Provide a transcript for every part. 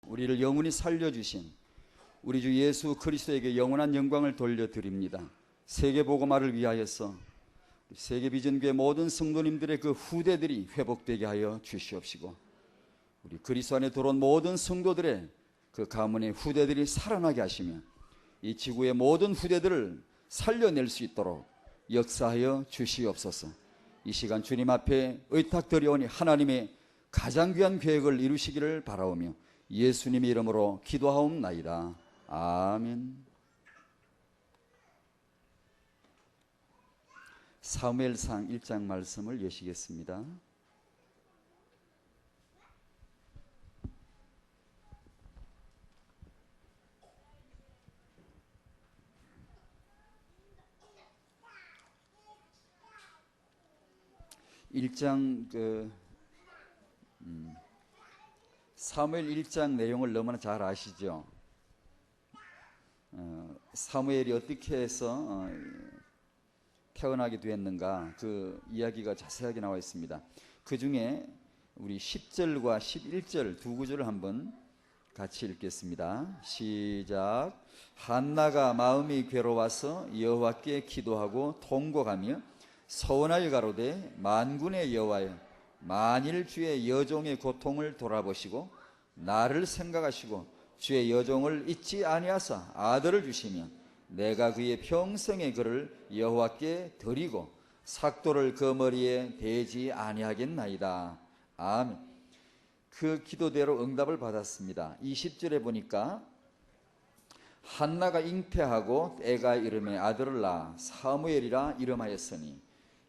우리를 영원히 살려주신 우리 주 예수 그리스도에게 영원한 영광을 돌려드립니다. 세계복음화를 위하여서 세계비전교회 모든 성도님들의 그 후대들이 회복되게 하여 주시옵시고, 우리 그리스도 안에 들어온 모든 성도들의 그 가문의 후대들이 살아나게 하시며 이 지구의 모든 후대들을 살려낼 수 있도록 역사하여 주시옵소서. 이 시간 주님 앞에 의탁드리오니 하나님의 가장 귀한 계획을 이루시기를 바라오며 예수님의 이름으로 기도하옵나이다. 아멘. 사무엘상 1장 말씀을 여시겠습니다. 사무엘 1장 내용을 너무나 잘 아시죠? 사무엘이 어떻게 해서 태어나게 되었는가, 그 이야기가 자세하게 나와 있습니다. 그 중에 우리 10절과 11절 두 구절을 한번 같이 읽겠습니다. 시작. 한나가 마음이 괴로워서 여호와께 기도하고 통곡하며 서원하여 가로되, 만군의 여호와여, 만일 주의 여종의 고통을 돌아보시고 나를 생각하시고 주의 여종을 잊지 아니하사 아들을 주시면 내가 그의 평생의 그를 여호와께 드리고 삭도를 그 머리에 대지 아니하겠나이다. 아멘. 그 기도대로 응답을 받았습니다. 20절에 보니까 한나가 잉태하고 때가 이름에 아들을 낳아 사무엘이라 이름하였으니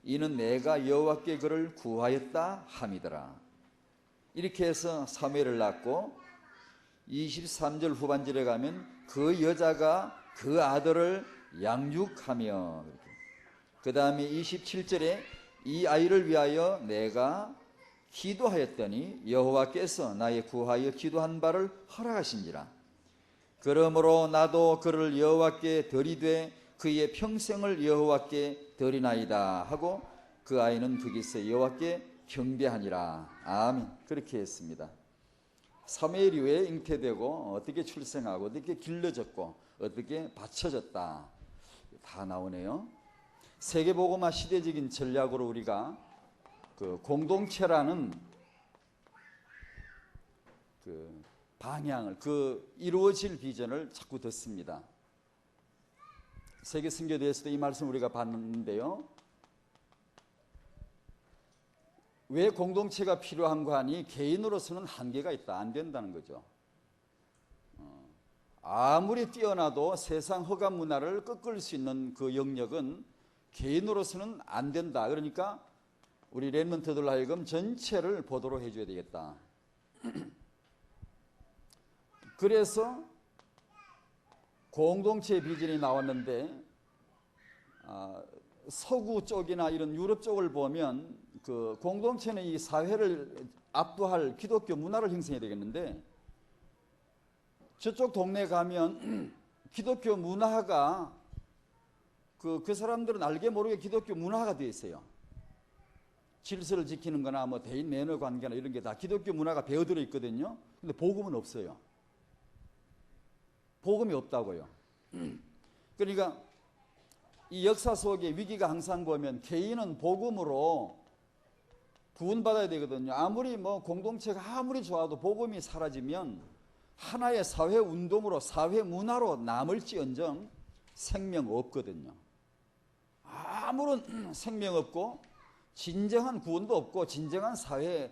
이는 내가 여호와께 그를 구하였다 함이더라. 이렇게 해서 사무엘을 낳고 23절 후반절에 가면 그 여자가 그 아들을 양육하며, 그 다음에 27절에 이 아이를 위하여 내가 기도하였더니 여호와께서 나의 구하여 기도한 바를 허락하신지라. 그러므로 나도 그를 여호와께 드리되 그의 평생을 여호와께 드리나이다 하고 그 아이는 거기서 여호와께 경배하니라. 아멘. 그렇게 했습니다. 사무엘이 왜 잉태되고 어떻게 출생하고 어떻게 길러졌고 어떻게 받쳐졌다, 다 나오네요. 세계복음화 시대적인 전략으로 우리가 그 공동체라는 그 방향을, 그 이루어질 비전을 자꾸 듣습니다. 세계 선교대에서도 이 말씀 우리가 봤는데요. 왜 공동체가 필요한가 하니 개인으로서는 한계가 있다, 안 된다는 거죠. 아무리 뛰어나도 세상 허감 문화를 꺾을 수 있는 그 영역은 개인으로서는 안 된다. 그러니까 우리 렘넌트들 하여금 전체를 보도록 해줘야 되겠다. 그래서 공동체 비전이 나왔는데, 서구 쪽이나 이런 유럽 쪽을 보면 그 공동체는 이 사회를 압도할 기독교 문화를 형성해야 되겠는데, 저쪽 동네 가면 기독교 문화가 그 사람들은 알게 모르게 기독교 문화가 되어 있어요. 질서를 지키는 거나 뭐 대인 매너 관계나 이런 게 다 기독교 문화가 배어들어 있거든요. 근데 복음은 없어요. 복음이 없다고요. 그러니까 이 역사 속에 위기가 항상 보면 개인은 복음으로 구원받아야 되거든요. 아무리 뭐 공동체가 아무리 좋아도 복음이 사라지면 하나의 사회 운동으로 사회 문화로 남을지언정 생명 없거든요. 아무런 생명 없고 진정한 구원도 없고 진정한 사회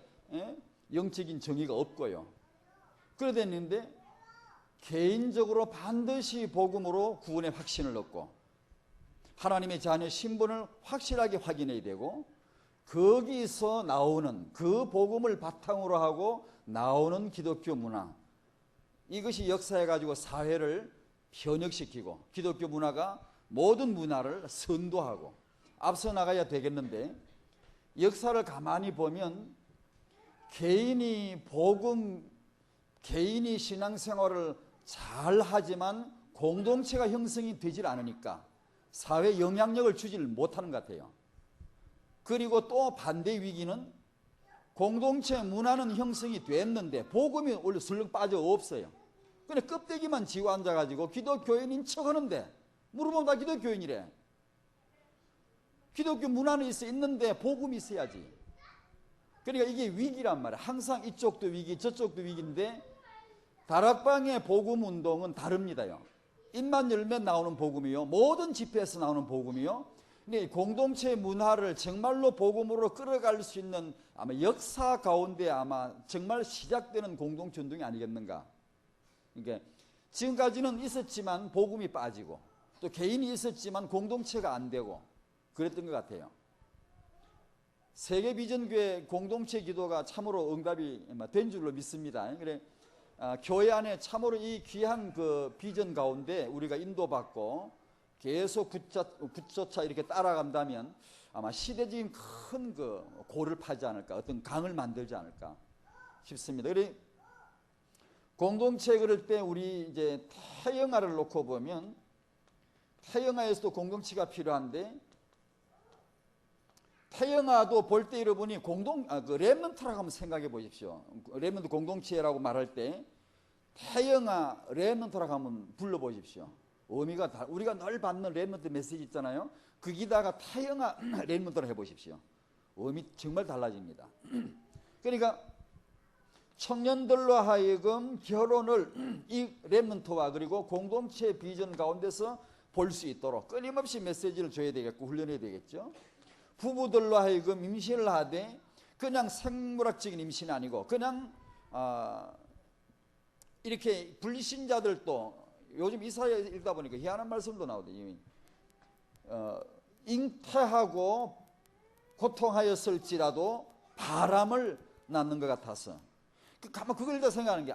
영적인 정의가 없고요. 그래 됐는데 개인적으로 반드시 복음으로 구원의 확신을 얻고 하나님의 자녀 신분을 확실하게 확인해야 되고, 거기서 나오는 그 복음을 바탕으로 하고 나오는 기독교 문화, 이것이 역사해 가지고 사회를 변혁시키고 기독교 문화가 모든 문화를 선도하고 앞서 나가야 되겠는데, 역사를 가만히 보면 개인이 신앙생활을 잘 하지만 공동체가 형성이 되질 않으니까 사회 영향력을 주지를 못하는 것 같아요. 그리고 또 반대 위기는 공동체 문화는 형성이 됐는데 복음이 원래 슬렁 빠져 없어요. 근데 껍데기만 지고 앉아가지고 기독교인인 척 하는데 물어보면 다 기독교인이래. 기독교 문화는 있는데 복음이 있어야지. 그러니까 이게 위기란 말이야. 항상 이쪽도 위기 저쪽도 위기인데 다락방의 복음 운동은 다릅니다요. 입만 열면 나오는 복음이요, 모든 집회에서 나오는 복음이요. 근데 공동체 문화를 정말로 복음으로 끌어갈 수 있는 아마 역사 가운데 아마 정말 시작되는 공동체 운동이 아니겠는가. 그러니까 지금까지는 있었지만 복음이 빠지고 또 개인이 있었지만 공동체가 안 되고 그랬던 것 같아요. 세계 비전교회 공동체 기도가 참으로 응답이 된 줄로 믿습니다. 그래 교회 안에 참으로 이 귀한 그 비전 가운데 우리가 인도받고 계속 붙여차 이렇게 따라간다면 아마 시대적인 큰 그 고를 파지 않을까, 어떤 강을 만들지 않을까 싶습니다. 그래 공동체 그럴 때 우리 이제 태영아를 놓고 보면 태영아에서도 공동체가 필요한데 태영아도 볼 때 여러분이 그 렘넌트라고 한번 생각해 보십시오. 렘넌트 공동체라고 말할 때 태영아 렘넌트라고 한번 불러 보십시오. 의미가 우리가 늘 받는 렘넌트 메시지 있잖아요. 거기다가 태영아 렘넌트를 해보십시오. 의미 정말 달라집니다. 그러니까 청년들로 하여금 결혼을 이 렘넌트와 그리고 공동체 비전 가운데서 볼 수 있도록 끊임없이 메시지를 줘야 되겠고 훈련해야 되겠죠. 부부들로 하여금 임신을 하되 그냥 생물학적인 임신이 아니고 그냥 이렇게 불신자들도 요즘 이사야 읽다 보니까 희한한 말씀도 나오더니 잉태하고 고통하였을지라도 바람을 낳는 것 같아서 가만 그걸 다 생각하는 게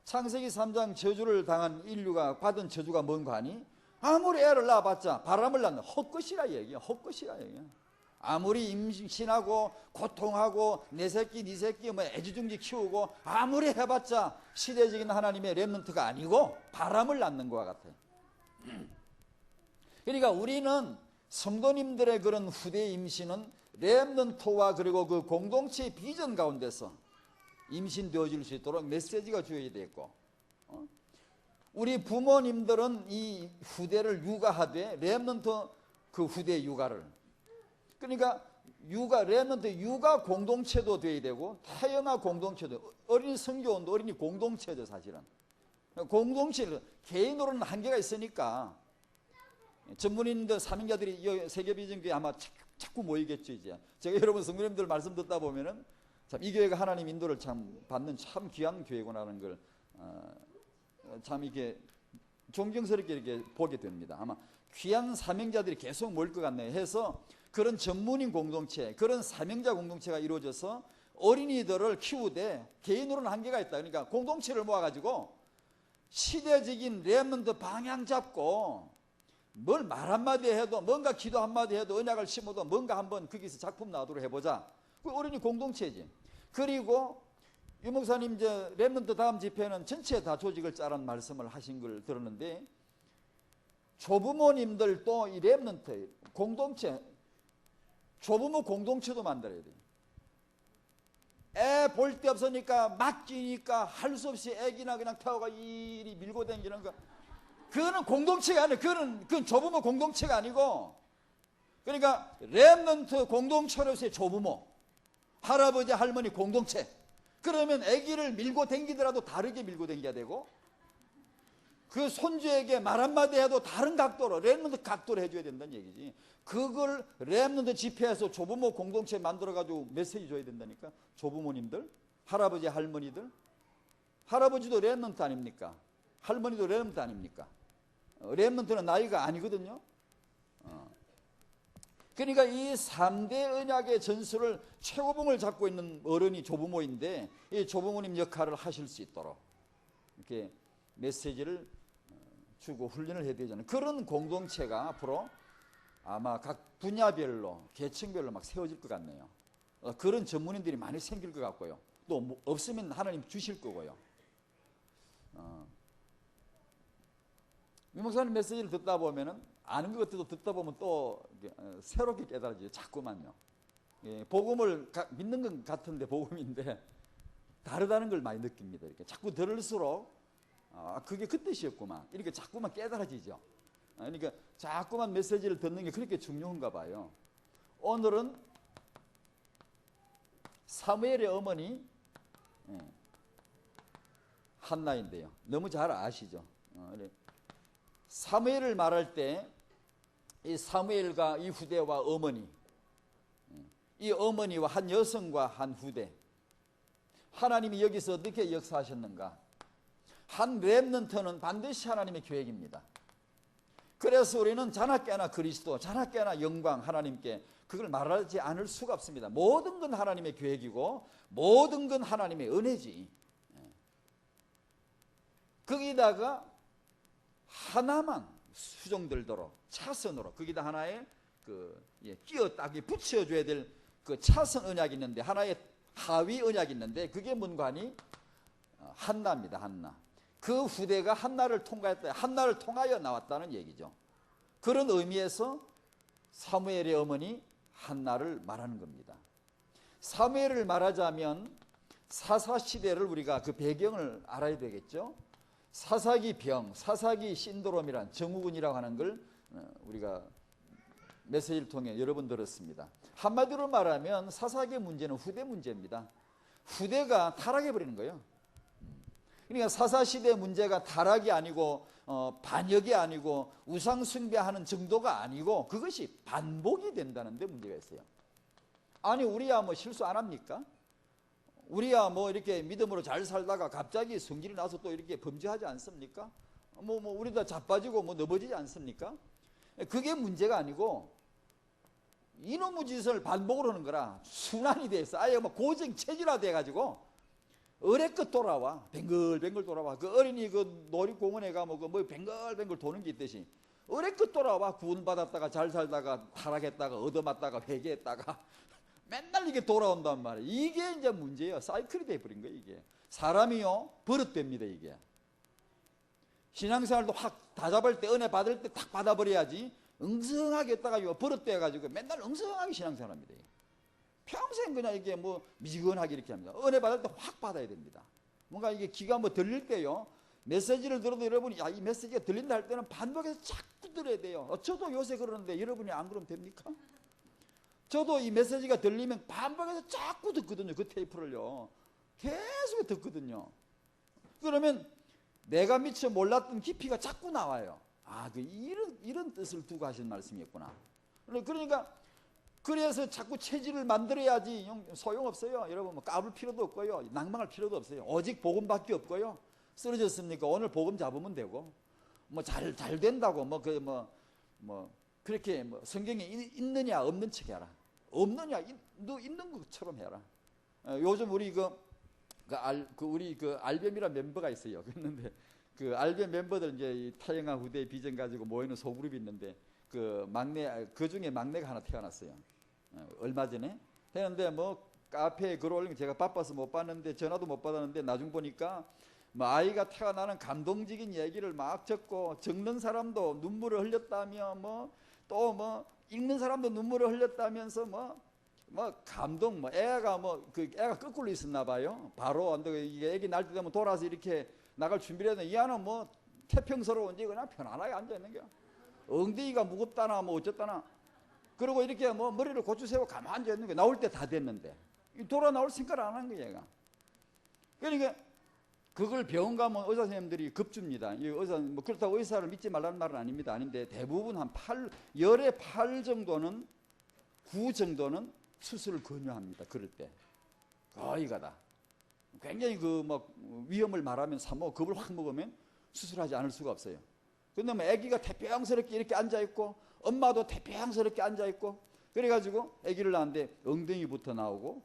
창세기 3장 저주를 당한 인류가 받은 저주가 뭔가 하니 아무리 애를 낳아봤자 바람을 낳는 헛것이라 얘기야. 헛것이라 얘기야. 아무리 임신하고 고통하고 내 새끼 네 새끼 뭐 애지중지 키우고 아무리 해봤자 시대적인 하나님의 렘넌트가 아니고 바람을 낳는 것과 같아. 그러니까 우리는 성도님들의 그런 후대 임신은 렘넌트와 그리고 그 공동체의 비전 가운데서 임신되어질 수 있도록 메시지가 주어야 되겠고 우리 부모님들은 이 후대를 육아하되 렘넌트 그 후대 육아를 그러니까 렘넌트 육아 공동체도 돼야 되고 태영아 공동체도 어린이 성교원도 어린이 공동체죠. 사실은 공동체를 개인으로는 한계가 있으니까 전문인들 사명자들이 세계비전교회 아마 자꾸 모이겠죠. 이제 제가 여러분 성도님들 말씀 듣다 보면은 참 이 교회가 하나님 인도를 참 받는 참 귀한 교회구나라는 걸 참 이렇게 존경스럽게 이렇게 보게 됩니다. 아마 귀한 사명자들이 계속 모일 것 같네요. 해서 그런 전문인 공동체, 그런 사명자 공동체가 이루어져서 어린이들을 키우되 개인으로는 한계가 있다. 그러니까 공동체를 모아가지고 시대적인 렘넌트 방향 잡고 뭘 말 한마디 해도 뭔가 기도 한마디 해도 언약을 심어도 뭔가 한번 거기서 작품 나오도록 해보자. 그 어린이 공동체지. 그리고 유 목사님 이제 렘넌트 다음 집회는 전체 다 조직을 짜라는 말씀을 하신 걸 들었는데 조부모님들도 이 렘넌트 공동체 조부모 공동체도 만들어야 돼요. 애 볼 데 없으니까 맡기니까 할 수 없이 애기나 그냥 태워가 이리 밀고 다니는 거 그거는 공동체가 아니에요. 그건 조부모 공동체가 아니고 그러니까 렘넌트 공동체로서의 조부모 할아버지 할머니 공동체 그러면 아기를 밀고 댕기더라도 다르게 밀고 댕겨야 되고 그 손주에게 말 한마디 해도 다른 각도로 렘넌트 각도로 해줘야 된다는 얘기지. 그걸 렘넌트 집회에서 조부모 공동체 만들어가지고 메시지 줘야 된다니까. 조부모님들 할아버지 할머니들 할아버지도 렘넌트 아닙니까? 할머니도 렘넌트 아닙니까? 렘넌트는 나이가 아니거든요. 그러니까 이 3대 언약의 전술을 최고봉을 잡고 있는 어른이 조부모인데 이 조부모님 역할을 하실 수 있도록 이렇게 메시지를 주고 훈련을 해야 되잖아요. 그런 공동체가 앞으로 아마 각 분야별로 계층별로 막 세워질 것 같네요. 그런 전문인들이 많이 생길 것 같고요. 또 뭐 없으면 하나님 주실 거고요. 유 목사님 메시지를 듣다 보면은 아는 것 같아도 듣다 보면 또 새롭게 깨달아져요. 자꾸만요. 예, 복음을 믿는 건 같은데 복음인데 다르다는 걸 많이 느낍니다. 이렇게 자꾸 들을수록 그게 그 뜻이었구만 이렇게 자꾸만 깨달아지죠. 그러니까 자꾸만 메시지를 듣는 게 그렇게 중요한가 봐요. 오늘은 사무엘의 어머니 한나인데요. 너무 잘 아시죠? 사무엘을 말할 때 이 사무엘과 이 후대와 어머니, 이 어머니와 한 여성과 한 후대, 하나님이 여기서 어떻게 역사하셨는가? 한 렘넌트는 반드시 하나님의 계획입니다. 그래서 우리는 자나깨나 그리스도, 자나깨나 영광 하나님께 그걸 말하지 않을 수가 없습니다. 모든 건 하나님의 계획이고 모든 건 하나님의 은혜지. 거기다가 하나만 수종들도록 차선으로 거기다 하나의 끼어 딱 붙여줘야 될 그 차선 언약이 있는데 하나의 하위 언약이 있는데 그게 문관이 한나입니다. 한나. 그 후대가 한나를 통과했다. 한나를 통하여 나왔다는 얘기죠. 그런 의미에서 사무엘의 어머니 한나를 말하는 겁니다. 사무엘을 말하자면 사사시대를 우리가 그 배경을 알아야 되겠죠. 사사기 병, 사사기 신드롬이란 증후군이라고 하는 걸 우리가 메시지를 통해 여러 번 들었습니다. 한마디로 말하면 사사기의 문제는 후대 문제입니다. 후대가 타락해버리는 거예요. 그러니까 사사시대 문제가 타락이 아니고 반역이 아니고 우상숭배하는 정도가 아니고 그것이 반복이 된다는 데 문제가 있어요. 아니 우리야 뭐 실수 안 합니까? 우리야 뭐 이렇게 믿음으로 잘 살다가 갑자기 성질이 나서 또 이렇게 범죄하지 않습니까? 뭐 우리 다 자빠지고 뭐 넘어지지 않습니까? 그게 문제가 아니고 이놈의 짓을 반복을 하는 거라 순환이 돼 있어. 아예 뭐 고정 체질화 돼 가지고 어레껏 돌아와. 뱅글뱅글 돌아와. 그 어린이 그 놀이공원에 가면 뭐 뱅글뱅글 도는 게 있듯이 어레껏 돌아와. 구원받았다가 잘 살다가 타락했다가 얻어맞다가 회개했다가 맨날 이게 돌아온단 말이에요. 이게 이제 문제예요. 사이클이 돼버린 거예요. 이게 사람이요 버릇됩니다. 이게 신앙생활도 확 다 잡을 때 은혜 받을 때 딱 받아버려야지 엉성하게 했다가 버릇돼가지고 맨날 엉성하게 신앙생활합니다. 평생 그냥 이게 뭐 미지근하게 이렇게 합니다. 은혜 받을 때 확 받아야 됩니다. 뭔가 이게 귀가 뭐 들릴 때요 메시지를 들어도 여러분이 이 메시지가 들린다 할 때는 반복해서 자꾸 들어야 돼요. 저도 요새 그러는데 여러분이 안 그러면 됩니까? 저도 이 메시지가 들리면 반복해서 자꾸 듣거든요. 그 테이프를요. 계속 듣거든요. 그러면 내가 미처 몰랐던 깊이가 자꾸 나와요. 이런 뜻을 두고 하신 말씀이었구나. 그러니까 그래서 자꾸 체질을 만들어야지 소용없어요. 여러분 뭐 까불 필요도 없고요. 낭망할 필요도 없어요. 오직 복음밖에 없고요. 쓰러졌습니까? 오늘 복음 잡으면 되고 뭐 잘 된다고 그렇게 뭐 성경에 있느냐 없는 척 해라. 없느냐 너 있는 것처럼 해라. 요즘 우리 우리 알뱀이라는 멤버가 있어요. 그런데 그 알뱀 멤버들 이제 이 타영아 후대 비전 가지고 모이는 소그룹이 있는데 그 중에 막내가 하나 태어났어요. 얼마 전에 했는데 뭐 카페에 글 올리면 제가 바빠서 못 봤는데 전화도 못 받았는데 나중 보니까 뭐 아이가 태어나는 감동적인 얘기를 막 적고 적는 사람도 눈물을 흘렸다며 또 읽는 사람도 눈물을 흘렸다면서 감동 애가 애가 거꾸로 있었나 봐요. 바로 이게 애기 날 때 되면 돌아서 이렇게 나갈 준비를 했는데 이 아는 태평스러운지 그냥 편안하게 앉아 있는 거야. 엉덩이가 무겁다나 어쨌다나 그리고 이렇게 머리를 고추 세우고 가만히 앉아 있는 거야. 나올 때 다 됐는데 돌아 나올 생각을 안 한 거야. 얘가. 그러니까 그걸 병원 가면 의사 선생님들이 급줍니다. 이 의사 그렇다고 의사를 믿지 말라는 말은 아닙니다. 아닌데 대부분 한 10의 8 정도는 9 정도는 수술을 권유합니다. 그럴 때 거의 가다. 굉장히 위험을 말하면 겁을 확 먹으면 수술하지 않을 수가 없어요. 근데 아기가 태평스럽게 이렇게 앉아 있고 엄마도 태평스럽게 앉아 있고 그래가지고 아기를 낳았는데 엉덩이부터 나오고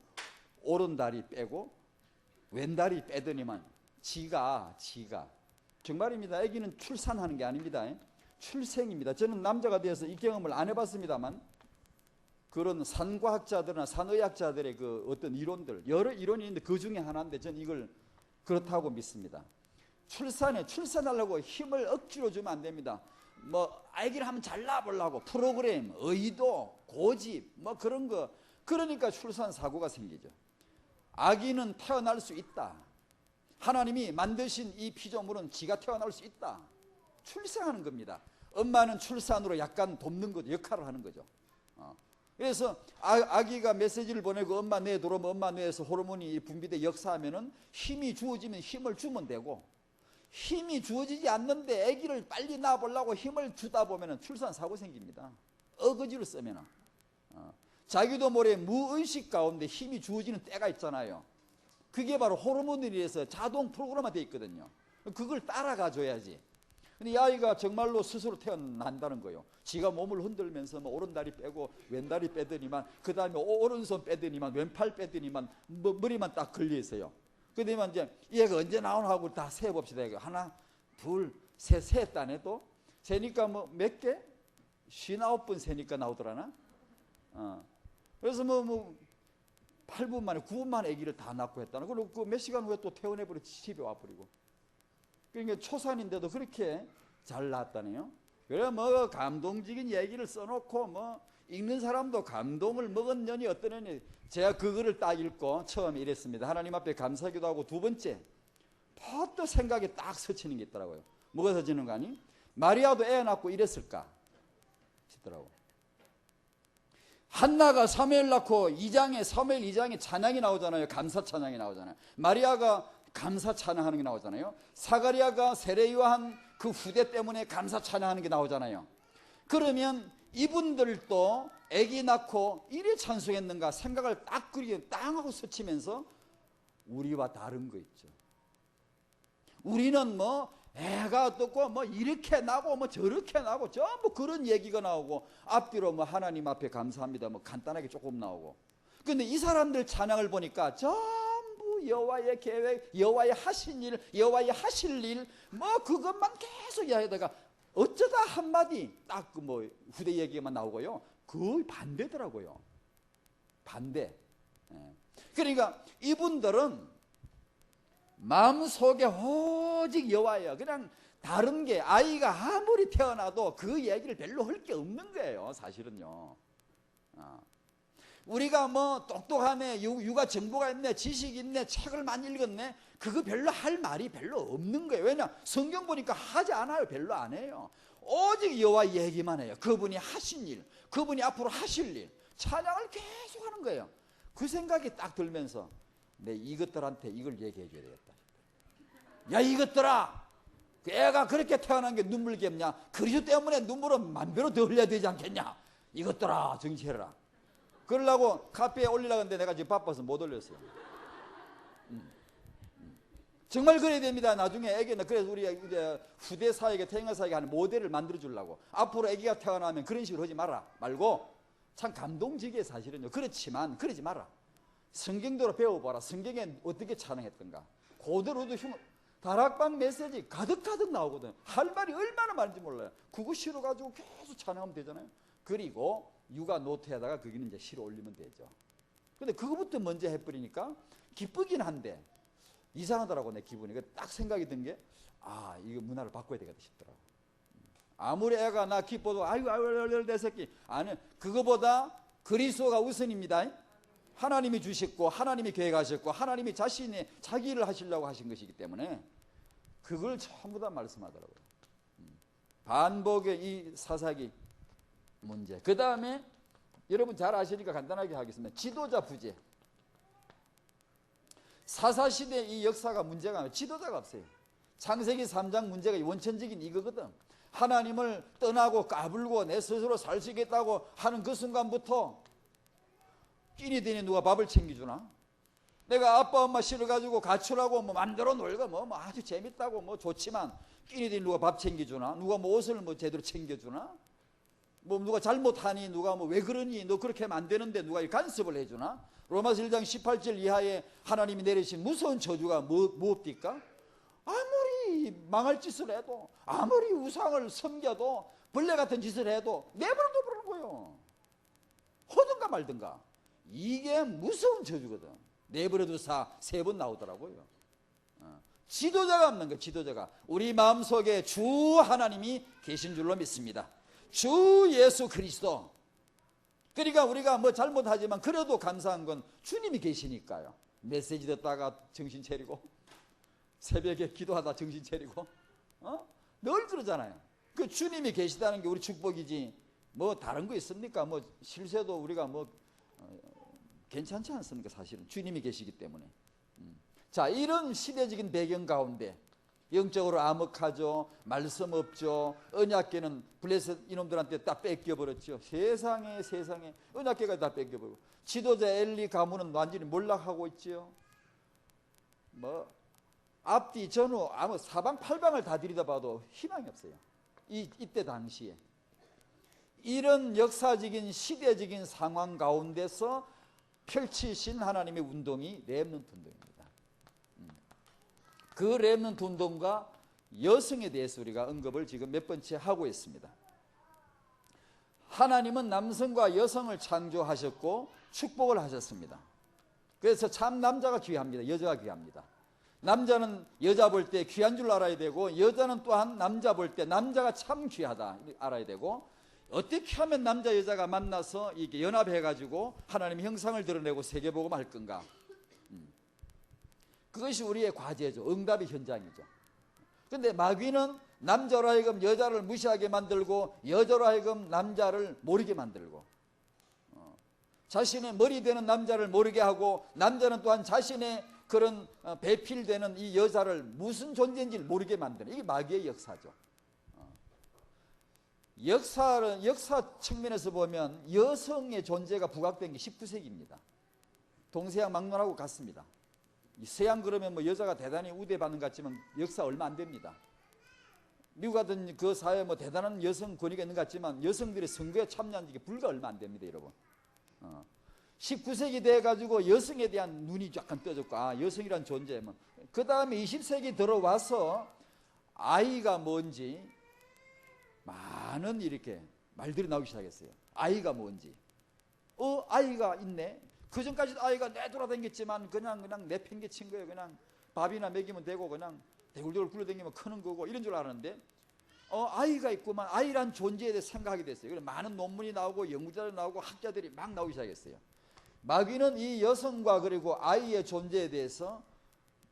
오른 다리 빼고 왼 다리 빼더니만 지가 정말입니다. 아기는 출산하는 게 아닙니다. 출생입니다. 저는 남자가 되어서 이 경험을 안 해봤습니다만 그런 산과학자들이나 산의학자들의 그 어떤 이론들 여러 이론이 있는데 그 중에 하나인데 저는 이걸 그렇다고 믿습니다. 출산하려고 힘을 억지로 주면 안 됩니다. 아기를 한번 잘 낳아보려고 프로그램, 의도, 고집 그런 거 그러니까 출산 사고가 생기죠. 아기는 태어날 수 있다. 하나님이 만드신 이 피조물은 지가 태어날 수 있다. 출생하는 겁니다. 엄마는 출산으로 약간 돕는 거죠. 역할을 하는 거죠. 그래서 아기가 메시지를 보내고 엄마 뇌에 들어오면 엄마 뇌에서 호르몬이 분비돼 역사하면은 힘이 주어지면 힘을 주면 되고, 힘이 주어지지 않는데 아기를 빨리 낳아보려고 힘을 주다 보면은 출산 사고 생깁니다. 어거지로 쓰면은. 자기도 모르게 무의식 가운데 힘이 주어지는 때가 있잖아요. 그게 바로 호르몬들에 의해서 자동 프로그램화 되어 있거든요. 그걸 따라가 줘야지. 근데 이 아이가 정말로 스스로 태어난다는 거예요. 지가 몸을 흔들면서 뭐 오른다리 빼고 왼다리 빼더니만, 그 다음에 오른손 빼더니만, 왼팔 빼더니만, 머리만 딱 걸려 있어요. 그러면 이제 얘가 언제 나오나 하고 다 세봅시다. 하나, 둘, 셋, 셋 안 해도 세니까 뭐 몇 개? 59번 세니까 나오더라나? 그래서 뭐 8분 만에 9분 만에 아기를 다 낳고 했다는. 그리고 그 몇 시간 후에 또 퇴원해버리고 집에 와버리고. 그러니까 초산인데도 그렇게 잘 낳았다네요. 그래 뭐 감동적인 얘기를 써놓고 뭐 읽는 사람도 감동을 먹은 년이 어떤 년이. 제가 그거를 딱 읽고 처음에 이랬습니다. 하나님 앞에 감사기도 하고, 두 번째 퍼뜩 생각에 딱 스치는 게 있더라고요. 뭐가 스치는 거 아니? 마리아도 애 낳고 이랬을까 싶더라고요. 한나가 사무엘 낳고 사무엘 2장에 찬양이 나오잖아요. 감사 찬양이 나오잖아요. 마리아가 감사 찬양하는 게 나오잖아요. 사가랴가 세례요한 그 후대 때문에 감사 찬양하는 게 나오잖아요. 그러면 이분들도 아기 낳고 이래 찬송했는가 생각을 딱 그리게 땅 하고 스치면서 우리와 다른 거 있죠. 우리는 뭐 애가 어떻고 뭐 이렇게 나고 뭐 저렇게 나고 전부 그런 얘기가 나오고, 앞뒤로 뭐 하나님 앞에 감사합니다 뭐 간단하게 조금 나오고. 근데 이 사람들 찬양을 보니까 전부 여호와의 계획, 여호와의 하신 일, 여호와의 하실 일, 뭐 그것만 계속 이야기하다가 어쩌다 한마디 딱 그 뭐 후대 얘기만 나오고요. 거의 반대더라고요. 반대. 그러니까 이분들은 마음속에 오직 여호와예요. 그냥 다른 게, 아이가 아무리 태어나도 그 얘기를 별로 할 게 없는 거예요, 사실은요. 우리가 뭐 똑똑하네, 육아 정보가 있네, 지식이 있네, 책을 많이 읽었네, 그거 별로 할 말이 별로 없는 거예요. 왜냐? 성경 보니까 하지 않아요. 별로 안 해요. 오직 여호와 얘기만 해요. 그분이 하신 일, 그분이 앞으로 하실 일, 찬양을 계속 하는 거예요. 그 생각이 딱 들면서 내 이것들한테 이걸 얘기해 줘야 되겠다. 야 이것들아, 그 애가 그렇게 태어난 게 눈물겹냐? 그리스도 때문에 눈물은 만 배로 더 흘려야 되지 않겠냐? 이것들아 정치해라. 그러려고 카페에 올리려고 했는데 내가 지금 바빠서 못 올렸어요. 정말 그래야 됩니다. 나중에 애기는. 그래서 우리 이제 후대 사에게, 태영아 사에게 하는 모델을 만들어 주려고. 앞으로 애기가 태어나면 그런 식으로 하지 말고. 참 감동적이에요 사실은요. 그렇지만 그러지 마라. 성경대로 배워봐라. 성경에 어떻게 찬양했던가. 그대로도 다락방 메시지 가득가득 나오거든. 할 말이 얼마나 많은지 몰라요. 그거 실어가지고 계속 찬양하면 되잖아요. 그리고 육아 노트에다가 거기는 이제 실어 올리면 되죠. 근데 그거부터 먼저 해버리니까 기쁘긴 한데 이상하더라고. 내 기분이. 딱 생각이 든 게, 아 이거 문화를 바꿔야 되겠다 싶더라고. 아무리 애가 나 기뻐도 아이고 내 새끼. 아니, 그거보다 그리스도가 우선입니다. 하나님이 주셨고 하나님이 계획하셨고 하나님이 자기 일을 하시려고 하신 것이기 때문에 그걸 전부 다 말씀하더라고요. 반복의 이 사사기 문제. 그 다음에 여러분 잘 아시니까 간단하게 하겠습니다. 지도자 부재. 사사시대 이 역사가 문제가 아니라 지도자가 없어요. 창세기 3장 문제가 원천적인 이거거든. 하나님을 떠나고 까불고 내 스스로 살 수 있겠다고 하는 그 순간부터 끼니들이 누가 밥을 챙겨주나? 내가 아빠 엄마 실어가지고 가출하고 뭐 맘대로 놀고 뭐 아주 재밌다고 뭐 좋지만 끼니들이 누가 밥 챙겨주나? 누가 뭐 옷을 뭐 제대로 챙겨주나? 뭐 누가 잘못하니, 누가 뭐 왜 그러니, 너 그렇게 하면 안 되는데 누가 간섭을 해주나? 로마서 1장 18절 이하에 하나님이 내리신 무서운 저주가 무엇입니까? 아무리 망할 짓을 해도, 아무리 우상을 섬겨도, 벌레 같은 짓을 해도 내버려둬 버리는 거예요. 하든가 말든가. 이게 무서운 저주거든. 내버려두사 3번 나오더라고요. 지도자가 없는 거예요. 지도자가. 우리 마음속에 주 하나님이 계신 줄로 믿습니다. 주 예수 그리스도. 그러니까 우리가 뭐 잘못하지만 그래도 감사한 건 주님이 계시니까요. 메시지 듣다가 정신 차리고, 새벽에 기도하다 정신 차리고, 늘 그러잖아요. 그 주님이 계시다는 게 우리 축복이지 뭐 다른 거 있습니까? 뭐 실수해도 우리가 뭐 괜찮지 않습니까? 사실은 주님이 계시기 때문에. 자, 이런 시대적인 배경 가운데 영적으로 암흑하죠, 말씀 없죠, 언약궤는 블레셋 이놈들한테 다 뺏겨버렸죠. 세상에 언약궤가 다 뺏겨버리고, 지도자 엘리 가문은 완전히 몰락하고 있죠. 뭐 앞뒤 전후 아무 사방팔방을 다 들여다봐도 희망이 없어요. 이때 당시에 이런 역사적인 시대적인 상황 가운데서 펼치신 하나님의 운동이 렘넌트 운동입니다. 그 렘넌트 운동과 여성에 대해서 우리가 언급을 지금 몇 번째 하고 있습니다. 하나님은 남성과 여성을 창조하셨고 축복을 하셨습니다. 그래서 참 남자가 귀합니다. 여자가 귀합니다. 남자는 여자 볼 때 귀한 줄 알아야 되고, 여자는 또한 남자 볼 때 남자가 참 귀하다 알아야 되고, 어떻게 하면 남자 여자가 만나서 이렇게 연합해가지고 하나님의 형상을 드러내고 세계복음 할 건가? 그것이 우리의 과제죠. 응답의 현장이죠. 그런데 마귀는 남자로 하여금 여자를 무시하게 만들고, 여자로 하여금 남자를 모르게 만들고, 자신의 머리 되는 남자를 모르게 하고, 남자는 또한 자신의 그런 배필되는 이 여자를 무슨 존재인지를 모르게 만드는, 이게 마귀의 역사죠. 역사 측면에서 보면 여성의 존재가 부각된 게 19세기입니다. 동서양 막론하고 같습니다. 서양 그러면 뭐 여자가 대단히 우대받는 것 같지만 역사 얼마 안 됩니다. 미국 같은 그 사회에 뭐 대단한 여성 권위가 있는 것 같지만 여성들의 선거에 참여한 지 불과 얼마 안 됩니다, 여러분. 19세기 돼가지고 여성에 대한 눈이 약간 떠졌고, 여성이란 존재. 그 다음에 20세기 들어와서 아이가 뭔지 많은 이렇게 말들이 나오기 시작했어요. 아이가 뭔지. 아이가 있네. 그 전까지도 아이가 내돌아다녔지만 그냥 내팽개친 거예요. 그냥 밥이나 먹이면 되고 그냥 대굴대굴 굴러다니면 크는 거고 이런 줄 알았는데, 아이가 있구만. 아이란 존재에 대해 생각하게 됐어요. 그래서 많은 논문이 나오고 연구자들이 나오고 학자들이 막 나오기 시작했어요. 마귀는 이 여성과 그리고 아이의 존재에 대해서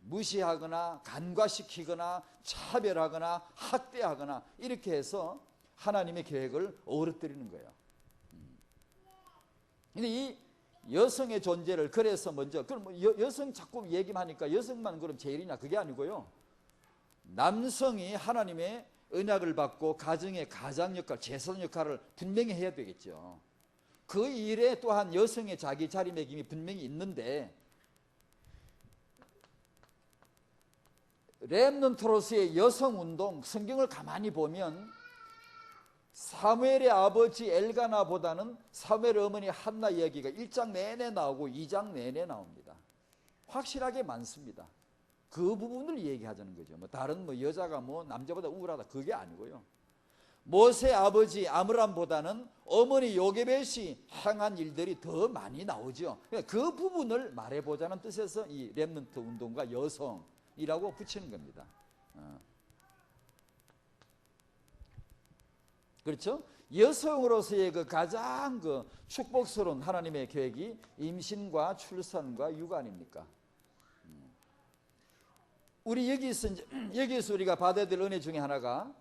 무시하거나 간과시키거나 차별하거나 학대하거나 이렇게 해서 하나님의 계획을 어그러뜨리는 거예요. 근데 이 여성의 존재를 그래서 먼저, 그럼 여성 자꾸 얘기만 하니까 여성만 그럼 제일이냐? 그게 아니고요. 남성이 하나님의 언약을 받고 가정의 가장 역할, 제사장 역할을 분명히 해야 되겠죠. 그 일에 또한 여성의 자기 자리매김이 분명히 있는데, 렘넌트로서의 여성운동, 성경을 가만히 보면 사무엘의 아버지 엘가나보다는 사무엘의 어머니 한나 이야기가 1장 내내 나오고 2장 내내 나옵니다. 확실하게 많습니다. 그 부분을 얘기하자는 거죠. 뭐 다른 뭐 여자가 뭐 남자보다 우월하다 그게 아니고요. 모세 아버지 아므람보다는 어머니 요게벳이 행한 일들이 더 많이 나오죠. 그 부분을 말해보자는 뜻에서 이 렘넌트 운동과 여성이라고 붙이는 겁니다. 그렇죠? 여성으로서의 그 가장 그 축복스러운 하나님의 계획이 임신과 출산과 육아 아닙니까? 우리 여기서 우리가 받아야 될 은혜 중에 하나가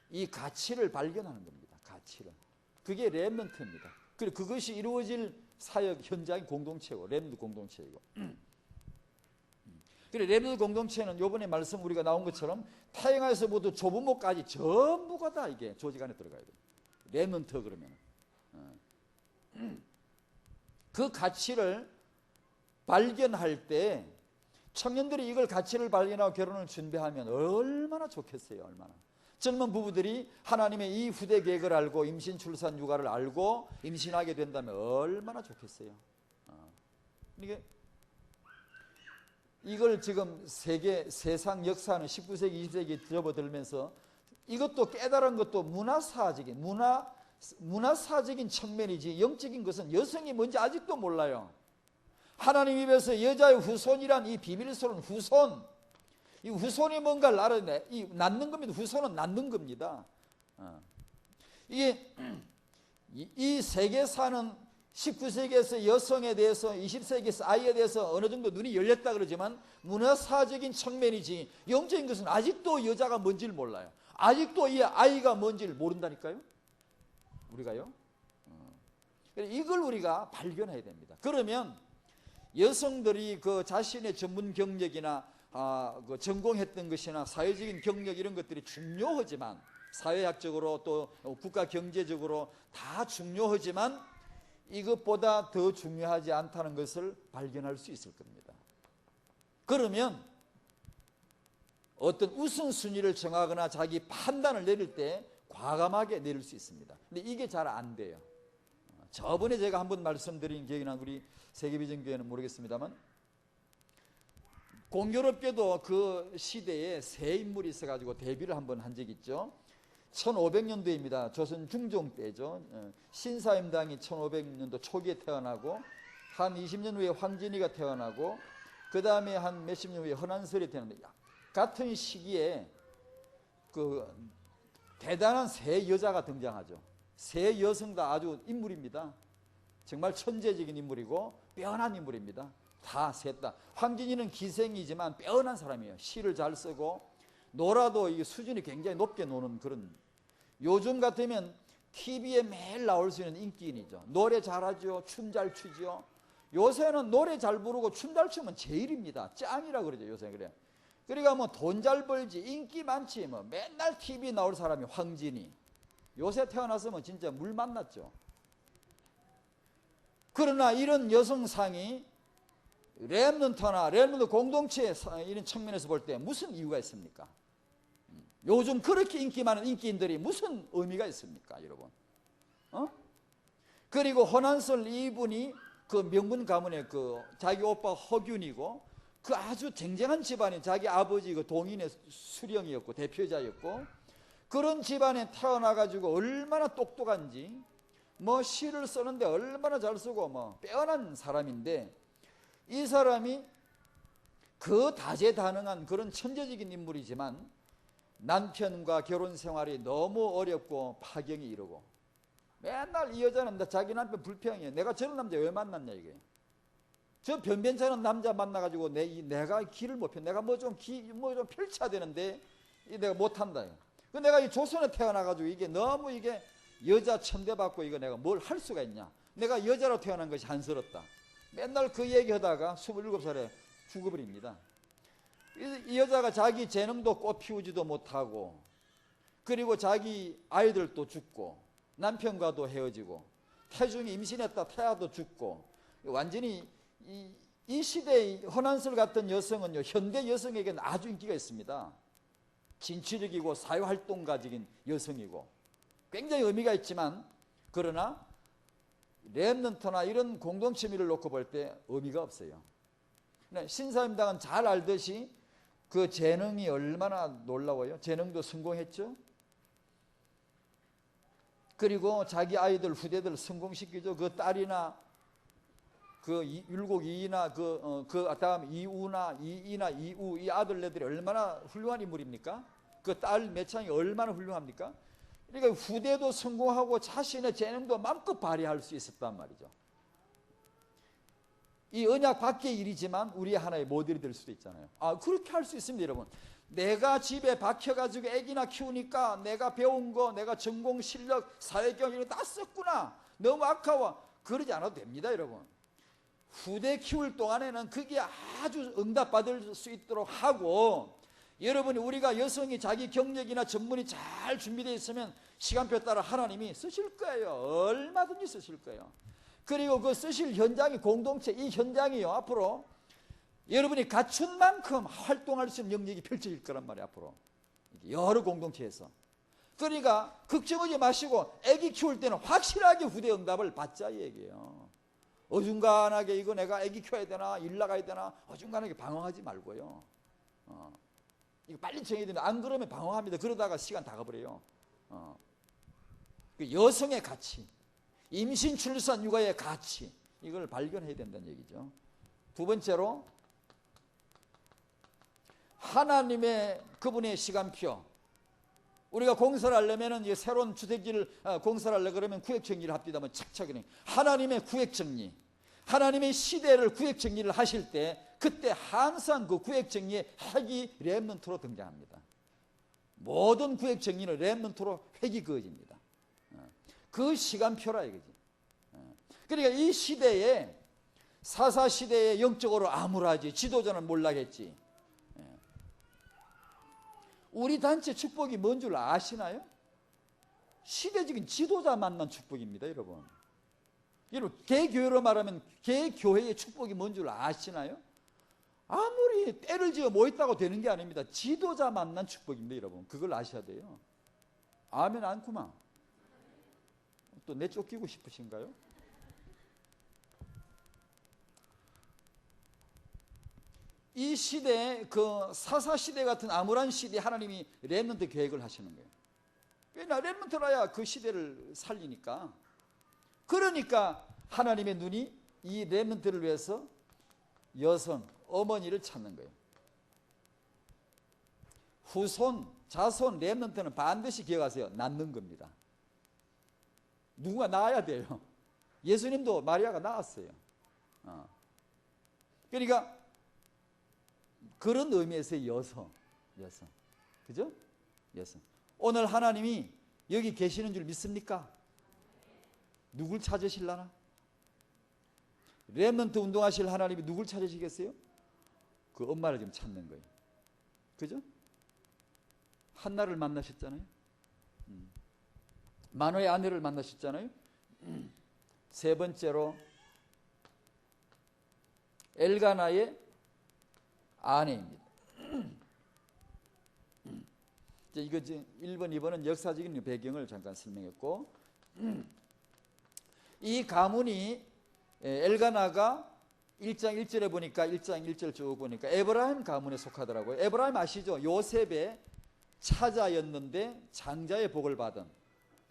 이 가치를 발견하는 겁니다. 가치를. 그게 렘넌트입니다. 그리고 그것이 이루어질 사역 현장의 공동체고, 렘넌트 공동체이고. 그래, 렘넌트 공동체는 요번에 말씀 우리가 나온 것처럼 태영에서부터 조부모까지 전부가 다 이게 조직 안에 들어가야 돼요. 렘넌트 그러면. 그 가치를 발견할 때 청년들이 이걸 가치를 발견하고 결혼을 준비하면 얼마나 좋겠어요. 얼마나. 젊은 부부들이 하나님의 이 후대 계획을 알고 임신, 출산, 육아를 알고 임신하게 된다면 얼마나 좋겠어요. 이걸 지금 세상 역사는 19세기, 20세기 접어들면서 이것도 깨달은 것도 문화사적인 측면이지 영적인 것은 여성이 뭔지 아직도 몰라요. 하나님 입에서 여자의 후손이란 이 비밀스러운 후손, 이 후손이 뭔가를 알아내, 이 낳는 겁니다. 후손은 낳는 겁니다. 이게 이 세계사는 19세기에서 여성에 대해서 20세기에서 아이에 대해서 어느 정도 눈이 열렸다 그러지만 문화사적인 측면이지 영적인 것은 아직도 여자가 뭔지를 몰라요. 아직도 이 아이가 뭔지를 모른다니까요. 우리가요. 이걸 우리가 발견해야 됩니다. 그러면 여성들이 그 자신의 전문 경력이나 그 전공했던 것이나 사회적인 경력 이런 것들이 중요하지만 사회학적으로 또 국가 경제적으로 다 중요하지만 이것보다 더 중요하지 않다는 것을 발견할 수 있을 겁니다. 그러면 어떤 우선순위를 정하거나 자기 판단을 내릴 때 과감하게 내릴 수 있습니다. 근데 이게 잘 안 돼요. 저번에 제가 한번 말씀드린 기억이 나, 우리 세계비전교회는 모르겠습니다만 공교롭게도 그 시대에 세 인물이 있어가지고 데뷔를 한번 한 적이 있죠. 1500년도입니다. 조선 중종 때죠. 신사임당이 1500년도 초기에 태어나고 한 20년 후에 황진이가 태어나고 그 다음에 한 몇십 년 후에 헌안설이 태어났는데 같은 시기에 그 대단한 세 여자가 등장하죠. 세 여성 다 아주 인물입니다. 정말 천재적인 인물이고 빼어난 인물입니다. 다 셋 다. 황진이는 기생이지만 빼어난 사람이에요. 시를 잘 쓰고 놀아도 이 수준이 굉장히 높게 노는 그런, 요즘 같으면 TV에 매일 나올 수 있는 인기인이죠. 노래 잘하죠. 춤 잘 추죠. 요새는 노래 잘 부르고 춤 잘 추면 제일입니다. 짱이라 그러죠. 요새 그래. 그러니까 뭐 돈 잘 벌지 인기 많지 뭐 맨날 TV 나올 사람이 황진이. 요새 태어났으면 진짜 물 만났죠. 그러나 이런 여성상이 렘넌트 공동체 이런 측면에서 볼 때 무슨 이유가 있습니까? 요즘 그렇게 인기 많은 인기인들이 무슨 의미가 있습니까, 여러분? 그리고 헌안설 이분이 그 명문 가문의 그 자기 오빠 허균이고 그 아주 쟁쟁한 집안이 자기 아버지 그 동인의 수령이었고 대표자였고 그런 집안에 태어나가지고 얼마나 똑똑한지 뭐 시를 쓰는데 얼마나 잘 쓰고 뭐 빼어난 사람인데 이 사람이 그 다재다능한 그런 천재적인 인물이지만 남편과 결혼 생활이 너무 어렵고 파경이 이르고 맨날 이 여자는 자기 남편 불평해. 내가 저런 남자 왜 만났냐 이게. 저 변변찮은 남자 만나가지고 내가 길을 못 펴. 내가 뭐 좀 펼쳐야 되는데 내가 못한다. 내가 이 조선에 태어나가지고 이게 너무 이게 여자 천대받고 이거 내가 뭘 할 수가 있냐. 내가 여자로 태어난 것이 한스럽다. 맨날 그 얘기하다가 27살에 죽어버립니다. 이 여자가 자기 재능도 꽃 피우지도 못하고 그리고 자기 아이들도 죽고 남편과도 헤어지고 태중이 임신했다 태아도 죽고 완전히 이 시대의 헌안설 같은 여성은요 현대 여성에게는 아주 인기가 있습니다. 진취적이고 사회활동가적인 여성이고 굉장히 의미가 있지만 그러나 렘넌트나 이런 공동체미를 놓고 볼 때 의미가 없어요. 신사임당은 잘 알듯이 그 재능이 얼마나 놀라워요. 재능도 성공했죠. 그리고 자기 아이들 후대들 성공시키죠. 그 딸이나 그 율곡이나 그 다음 이우나 이이나 이우 이 아들네들이 얼마나 훌륭한 인물입니까? 그 딸 매창이 얼마나 훌륭합니까? 그러니까 후대도 성공하고 자신의 재능도 마음껏 발휘할 수 있었단 말이죠. 이 언약 밖의 일이지만 우리의 하나의 모델이 될 수도 있잖아요. 그렇게 할 수 있습니다, 여러분. 내가 집에 박혀가지고 애기나 키우니까 내가 배운 거, 내가 전공 실력, 사회경 이런 거 다 썼구나. 너무 아까워. 그러지 않아도 됩니다, 여러분. 후대 키울 동안에는 그게 아주 응답받을 수 있도록 하고 여러분이 우리가 여성이 자기 경력이나 전문이 잘 준비되어 있으면 시간표 따라 하나님이 쓰실 거예요. 얼마든지 쓰실 거예요. 그리고 그 쓰실 현장이 공동체 이 현장이요 앞으로 여러분이 갖춘 만큼 활동할 수 있는 영역이 펼쳐질 거란 말이에요. 앞으로 여러 공동체에서. 그러니까 걱정하지 마시고 애기 키울 때는 확실하게 후대 응답을 받자 이 얘기예요. 어중간하게 이거 내가 애기 키워야 되나 일 나가야 되나 어중간하게 방황하지 말고요. 이거 빨리 정해야 되는데 안 그러면 방황합니다. 그러다가 시간 다 가버려요. 그 여성의 가치, 임신, 출산, 육아의 가치 이걸 발견해야 된다는 얘기죠. 두 번째로 하나님의 그분의 시간표 우리가 공사를 하려면은 이 새로운 주택지를 공사를 하려 그러면 구획 정리를 합디다면 착착 그냥 하나님의 구획 정리, 하나님의 시대를 구획 정리를 하실 때 그때 항상 그 구획 정리의 핵이 렘넌트로 등장합니다. 모든 구획 정리는 렘넌트로 핵이 그어집니다. 그 시간표라 이거지. 그러니까 이 시대에 사사 시대에 영적으로 암울하지, 지도자는 몰라겠지. 우리 단체 축복이 뭔 줄 아시나요? 시대적인 지도자 만난 축복입니다, 여러분. 여러분, 개교회로 말하면 개교회의 축복이 뭔 줄 아시나요? 아무리 때를 지어 모였다고 되는 게 아닙니다. 지도자 만난 축복입니다, 여러분. 그걸 아셔야 돼요. 아멘 않구만. 또 내쫓기고 싶으신가요? 이 시대에 그 사사 시대 같은 암울한 시대에 하나님이 렘넌트 계획을 하시는 거예요. 왜냐, 렘넌트라야 그 시대를 살리니까. 그러니까 하나님의 눈이 이 렘넌트를 위해서 여성, 어머니를 찾는 거예요. 후손, 자손, 렘넌트는 반드시 기억하세요. 낳는 겁니다. 누군가 낳아야 돼요. 예수님도 마리아가 낳았어요. 그러니까 그런 의미에서의 여성. 그죠? 여성. 오늘 하나님이 여기 계시는 줄 믿습니까? 누굴 찾으실라나? 렘넌트 운동하실 하나님이 누굴 찾으시겠어요? 그 엄마를 지금 찾는 거예요. 그죠? 한나를 만나셨잖아요. 마노의 아내를 만나셨잖아요. 세 번째로 엘가나의 아내입니다. 이거 1번, 2번은 역사적인 배경을 잠깐 설명했고, 이 가문이 엘가나가 1장 1절에 보니까 1장 1절 쭉 보니까 에브라임 가문에 속하더라고요. 에브라임 아시죠? 요셉의 차자였는데 장자의 복을 받은,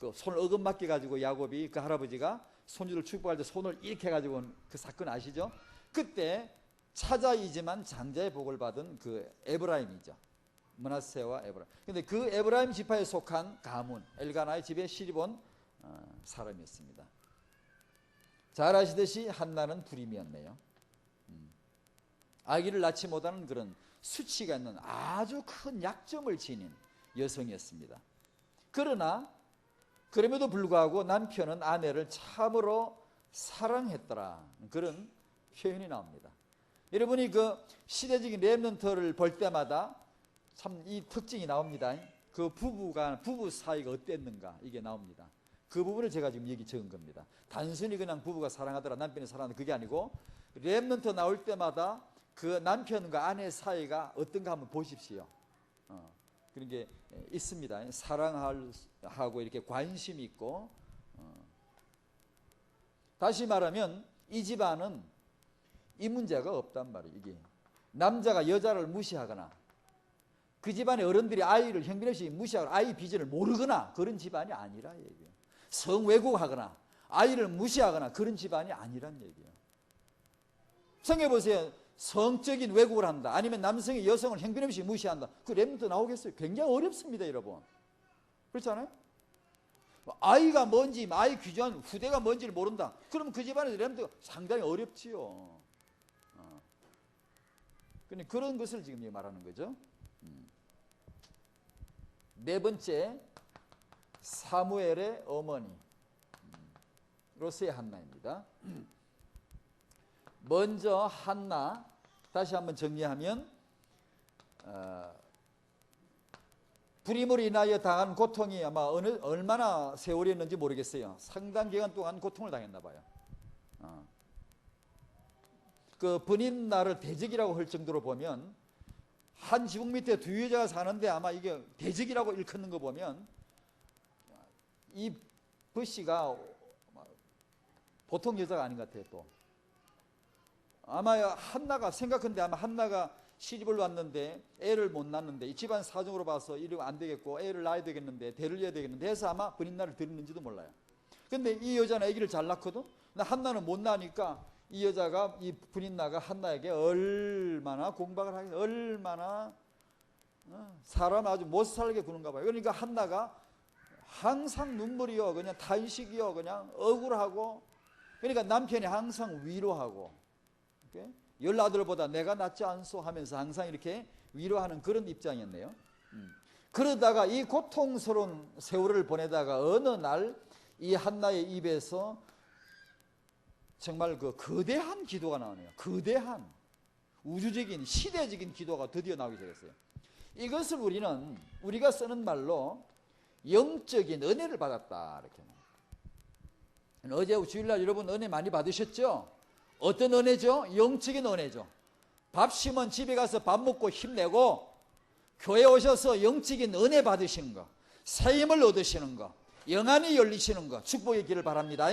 그 손을 어긋맞게 가지고 야곱이 그 할아버지가 손주를 축복할 때 손을 이렇게 가지고 그 사건 아시죠? 그때 차자이지만 장자의 복을 받은 그 에브라임이죠. 므낫세와 에브라임. 근데 그 에브라임 지파에 속한 가문 엘가나의 집에 시집온 사람이었습니다. 잘 아시듯이 한나는 불임이었네요. 아기를 낳지 못하는 그런 수치가 있는 아주 큰 약점을 지닌 여성이었습니다. 그러나 그럼에도 불구하고 남편은 아내를 참으로 사랑했더라, 그런 표현이 나옵니다. 여러분이 그 시대적인 렘넌트를 볼 때마다 참 이 특징이 나옵니다. 그 부부 사이가 어땠는가 이게 나옵니다. 그 부분을 제가 지금 여기 적은 겁니다. 단순히 그냥 부부가 사랑하더라, 남편이 사랑하더라, 그게 아니고 렘넌트 나올 때마다 그 남편과 아내 사이가 어떤가 한번 보십시오. 그런 게 있습니다. 사랑하고 이렇게 관심이 있고. 다시 말하면 이 집안은 이 문제가 없단 말이에요. 이게 남자가 여자를 무시하거나 그 집안의 어른들이 아이를 형편없이 무시하거나 아이 비전을 모르거나 그런 집안이 아니라 얘기예요. 성왜곡하거나 아이를 무시하거나 그런 집안이 아니란 얘기예요. 생각해 보세요. 성적인 왜곡을 한다, 아니면 남성이 여성을 형편없이 무시한다, 그 렘넌트 나오겠어요? 굉장히 어렵습니다, 여러분. 그렇잖아요? 아이가 뭔지, 아이 귀중한 후대가 뭔지를 모른다, 그러면 그 집안에서 렘넌트가 상당히 어렵지요. 그런 것을 지금 말하는 거죠. 네 번째, 사무엘의 어머니 로스의 한나입니다. 먼저 한나, 다시 한번 정리하면 불임으로 인하여 당한 고통이 아마 얼마나 세월이었는지 모르겠어요. 상당 기간 동안 고통을 당했나 봐요. 그 분인날을 대적이라고 할 정도로 보면, 한 지붕 밑에 두 여자가 사는데 아마 이게 대적이라고 일컫는 거 보면 이 버씨가 보통 여자가 아닌 것 같아요. 또 아마 한나가 생각한데, 아마 한나가 시집을 왔는데 애를 못 낳는데 이 집안 사정으로 봐서 이러면 안 되겠고 애를 낳아야 되겠는데 대를 이어야 되겠는데 해서 아마 분인날을 드렸는지도 몰라요. 근데 이 여자는 아기를 잘 낳거든. 한나는 못 낳으니까 이 여자가, 이 분인나가 한나에게 얼마나 공박을 하겠어요. 얼마나 사람 아주 못 살게 구는가 봐요. 그러니까 한나가 항상 눈물이요, 그냥 탄식이요, 그냥 억울하고, 그러니까 남편이 항상 위로하고, 열아들보다 내가 낫지 않소 하면서 항상 이렇게 위로하는 그런 입장이었네요. 그러다가 이 고통스러운 세월을 보내다가 어느 날 이 한나의 입에서 정말 그 거대한 기도가 나오네요. 거대한 우주적인 시대적인 기도가 드디어 나오기 시작했어요. 이것을 우리가 쓰는 말로 영적인 은혜를 받았다 이렇게. 어제 주일날 여러분 은혜 많이 받으셨죠? 어떤 은혜죠? 영적인 은혜죠. 밥 심은 집에 가서 밥 먹고 힘내고 교회 오셔서 영적인 은혜 받으시는 거, 새 힘을 얻으시는 거, 영안이 열리시는 거, 축복의 길을 바랍니다.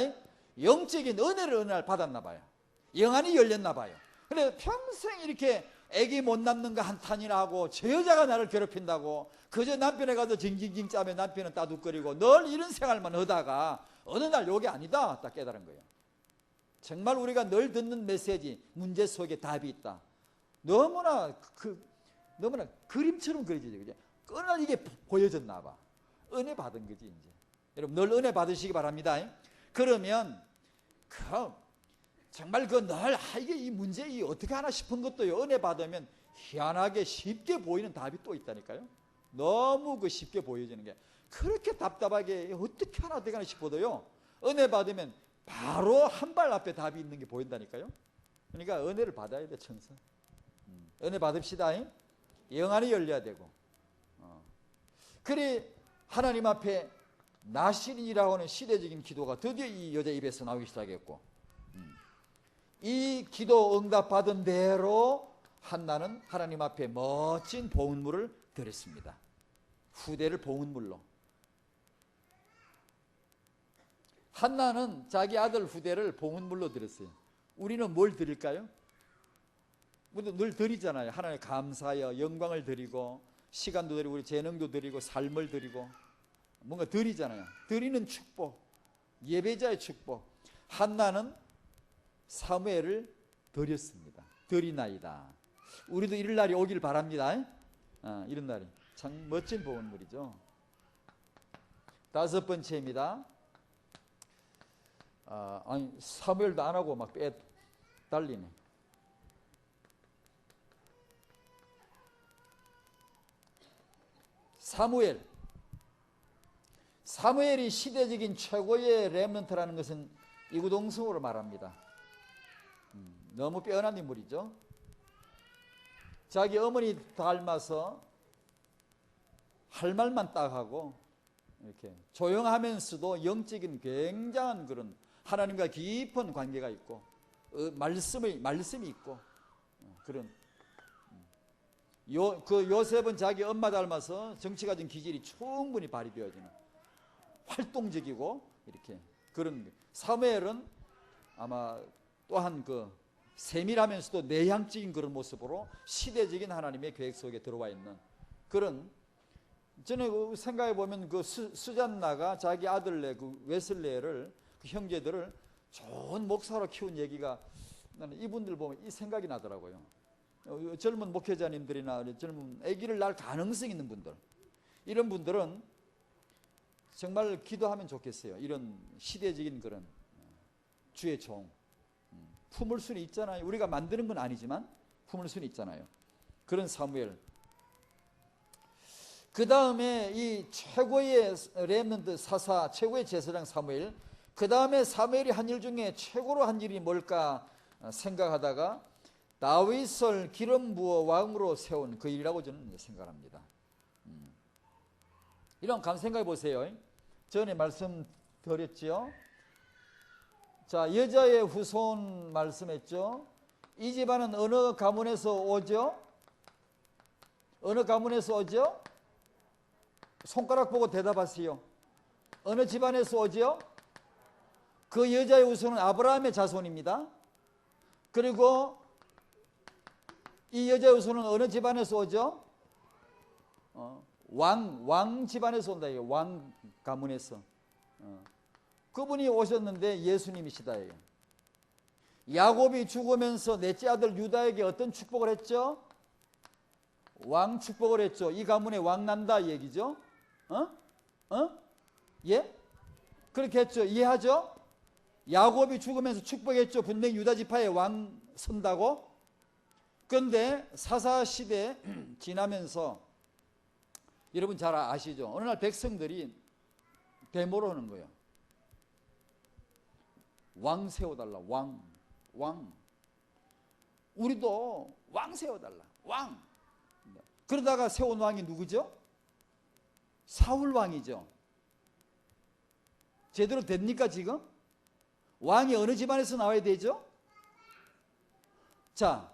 영적인 은혜를 받았나 봐요. 영안이 열렸나 봐요. 그래 평생 이렇게 애기 못 낳는 거 한탄이나 하고 저 여자가 나를 괴롭힌다고 그저 남편에 가서 징징징 짜면 남편은 따둑거리고 늘 이런 생활만 하다가 어느 날 요게 아니다 딱 깨달은 거예요. 정말 우리가 늘 듣는 메시지, 문제 속에 답이 있다. 너무나 그림처럼 그려지죠. 그죠? 끊어 이게 보여졌나 봐. 은혜 받은 거지 이제. 여러분 늘 은혜 받으시기 바랍니다. 그러면 정말 늘 이게 이 문제 어떻게 하나 싶은 것도요. 은혜 받으면 희한하게 쉽게 보이는 답이 또 있다니까요. 너무 쉽게 보여지는 게 그렇게 답답하게 어떻게 하나 싶어도요. 은혜 받으면 바로 한 발 앞에 답이 있는 게 보인다니까요. 그러니까 은혜를 받아야 돼 천사. 은혜 받읍시다. 영안이 열려야 되고. 그래 하나님 앞에 나신이라고 하는 시대적인 기도가 드디어 이 여자 입에서 나오기 시작했고, 이 기도 응답 받은 대로 한나는 하나님 앞에 멋진 봉헌물을 드렸습니다. 후대를 봉헌물로. 한나는 자기 아들 후대를 봉헌물로 드렸어요. 우리는 뭘 드릴까요? 우리도 늘 드리잖아요. 하나님 감사하여 영광을 드리고 시간도 드리고 우리 재능도 드리고 삶을 드리고 뭔가 드리잖아요. 드리는 축복, 예배자의 축복. 한나는 사무엘을 드렸습니다. 드리나이다. 우리도 이런 날이 오길 바랍니다. 이런 날이 참 멋진 봉헌물이죠. 다섯 번째입니다. 사무엘도 안 하고 막 달리네. 사무엘이 시대적인 최고의 렘넌트라는 것은 이구동성으로 말합니다. 너무 빼어난 인물이죠. 자기 어머니 닮아서 할 말만 딱 하고 이렇게 조용하면서도 영적인 굉장한 그런 하나님과 깊은 관계가 있고 말씀이 있고 그런 요셉은 자기 엄마 닮아서 정치가진 기질이 충분히 발휘되어지는 활동적이고 이렇게 그런. 사무엘은 아마 또한 세밀하면서도 내향적인 그런 모습으로 시대적인 하나님의 계획 속에 들어와 있는 그런. 전에 생각해 보면 수잔나가 자기 아들네 웨슬레를 형제들을 좋은 목사로 키운 얘기가 나는 이분들 보면 이 생각이 나더라고요. 젊은 목회자님들이나 젊은 아기를 낳을 가능성 있는 분들, 이런 분들은 정말 기도하면 좋겠어요. 이런 시대적인 그런 주의 종 품을 수는 있잖아요. 우리가 만드는 건 아니지만 품을 수는 있잖아요. 그런 사무엘. 그 다음에 이 최고의 렘넌트 사사, 최고의 제사장 사무엘. 그 다음에 사무엘이 한 일 중에 최고로 한 일이 뭘까 생각하다가 다윗을 기름 부어 왕으로 세운 그 일이라고 저는 생각합니다. 이런 감 생각해 보세요. 전에 말씀드렸죠. 자, 여자의 후손 말씀했죠. 이 집안은 어느 가문에서 오죠? 어느 가문에서 오죠? 손가락 보고 대답하세요. 어느 집안에서 오죠? 그 여자의 후손은 아브라함의 자손입니다. 그리고 이 여자의 후손은 어느 집안에서 오죠? 왕 집안에서 온다. 왕 가문에서. 그분이 오셨는데 예수님이시다. 야곱이 죽으면서 넷째 아들 유다에게 어떤 축복을 했죠? 왕 축복을 했죠. 이 가문에 왕 난다 이 얘기죠. 예? 그렇게 했죠. 이해하죠? 야곱이 죽으면서 축복했죠. 분명히 유다 지파의 왕 선다고. 그런데 사사시대 지나면서 여러분 잘 아시죠? 어느 날 백성들이 데모를 하는 거예요. 왕 세워달라. 왕. 우리도 왕 세워달라. 왕. 그러다가 세운 왕이 누구죠? 사울 왕이죠. 제대로 됩니까 지금? 왕이 어느 집안에서 나와야 되죠? 자,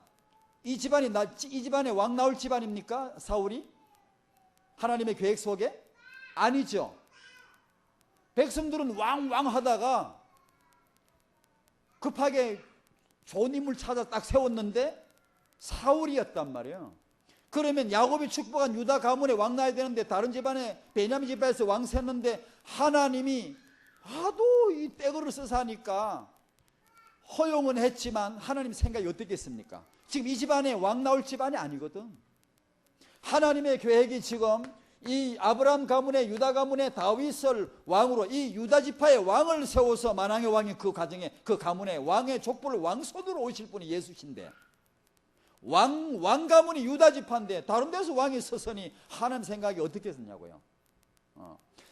이 집안에 왕 나올 집안입니까? 사울이? 하나님의 계획 속에? 아니죠. 백성들은 왕 하다가 급하게 좋은 인물 찾아 딱 세웠는데 사울이었단 말이에요. 그러면 야곱이 축복한 유다 가문에 왕 나야 되는데 다른 집안에 베냐민 집안에서 왕 셌는데 하나님이 하도 이 떼거를 써서 하니까 허용은 했지만 하나님 생각이 어떻겠습니까? 지금 이 집안에 왕 나올 집안이 아니거든. 하나님의 계획이 지금 이 아브라함 가문의 유다 가문의 다윗을 왕으로 이 유다 지파의 왕을 세워서 만왕의 왕이 그 가정에 그 가문의 왕의 족보를 왕손으로 오실 분이 예수신데 왕 가문이 유다 지파인데 다른 데서 왕이 서서니 하나님 생각이 어떻게 했냐고요.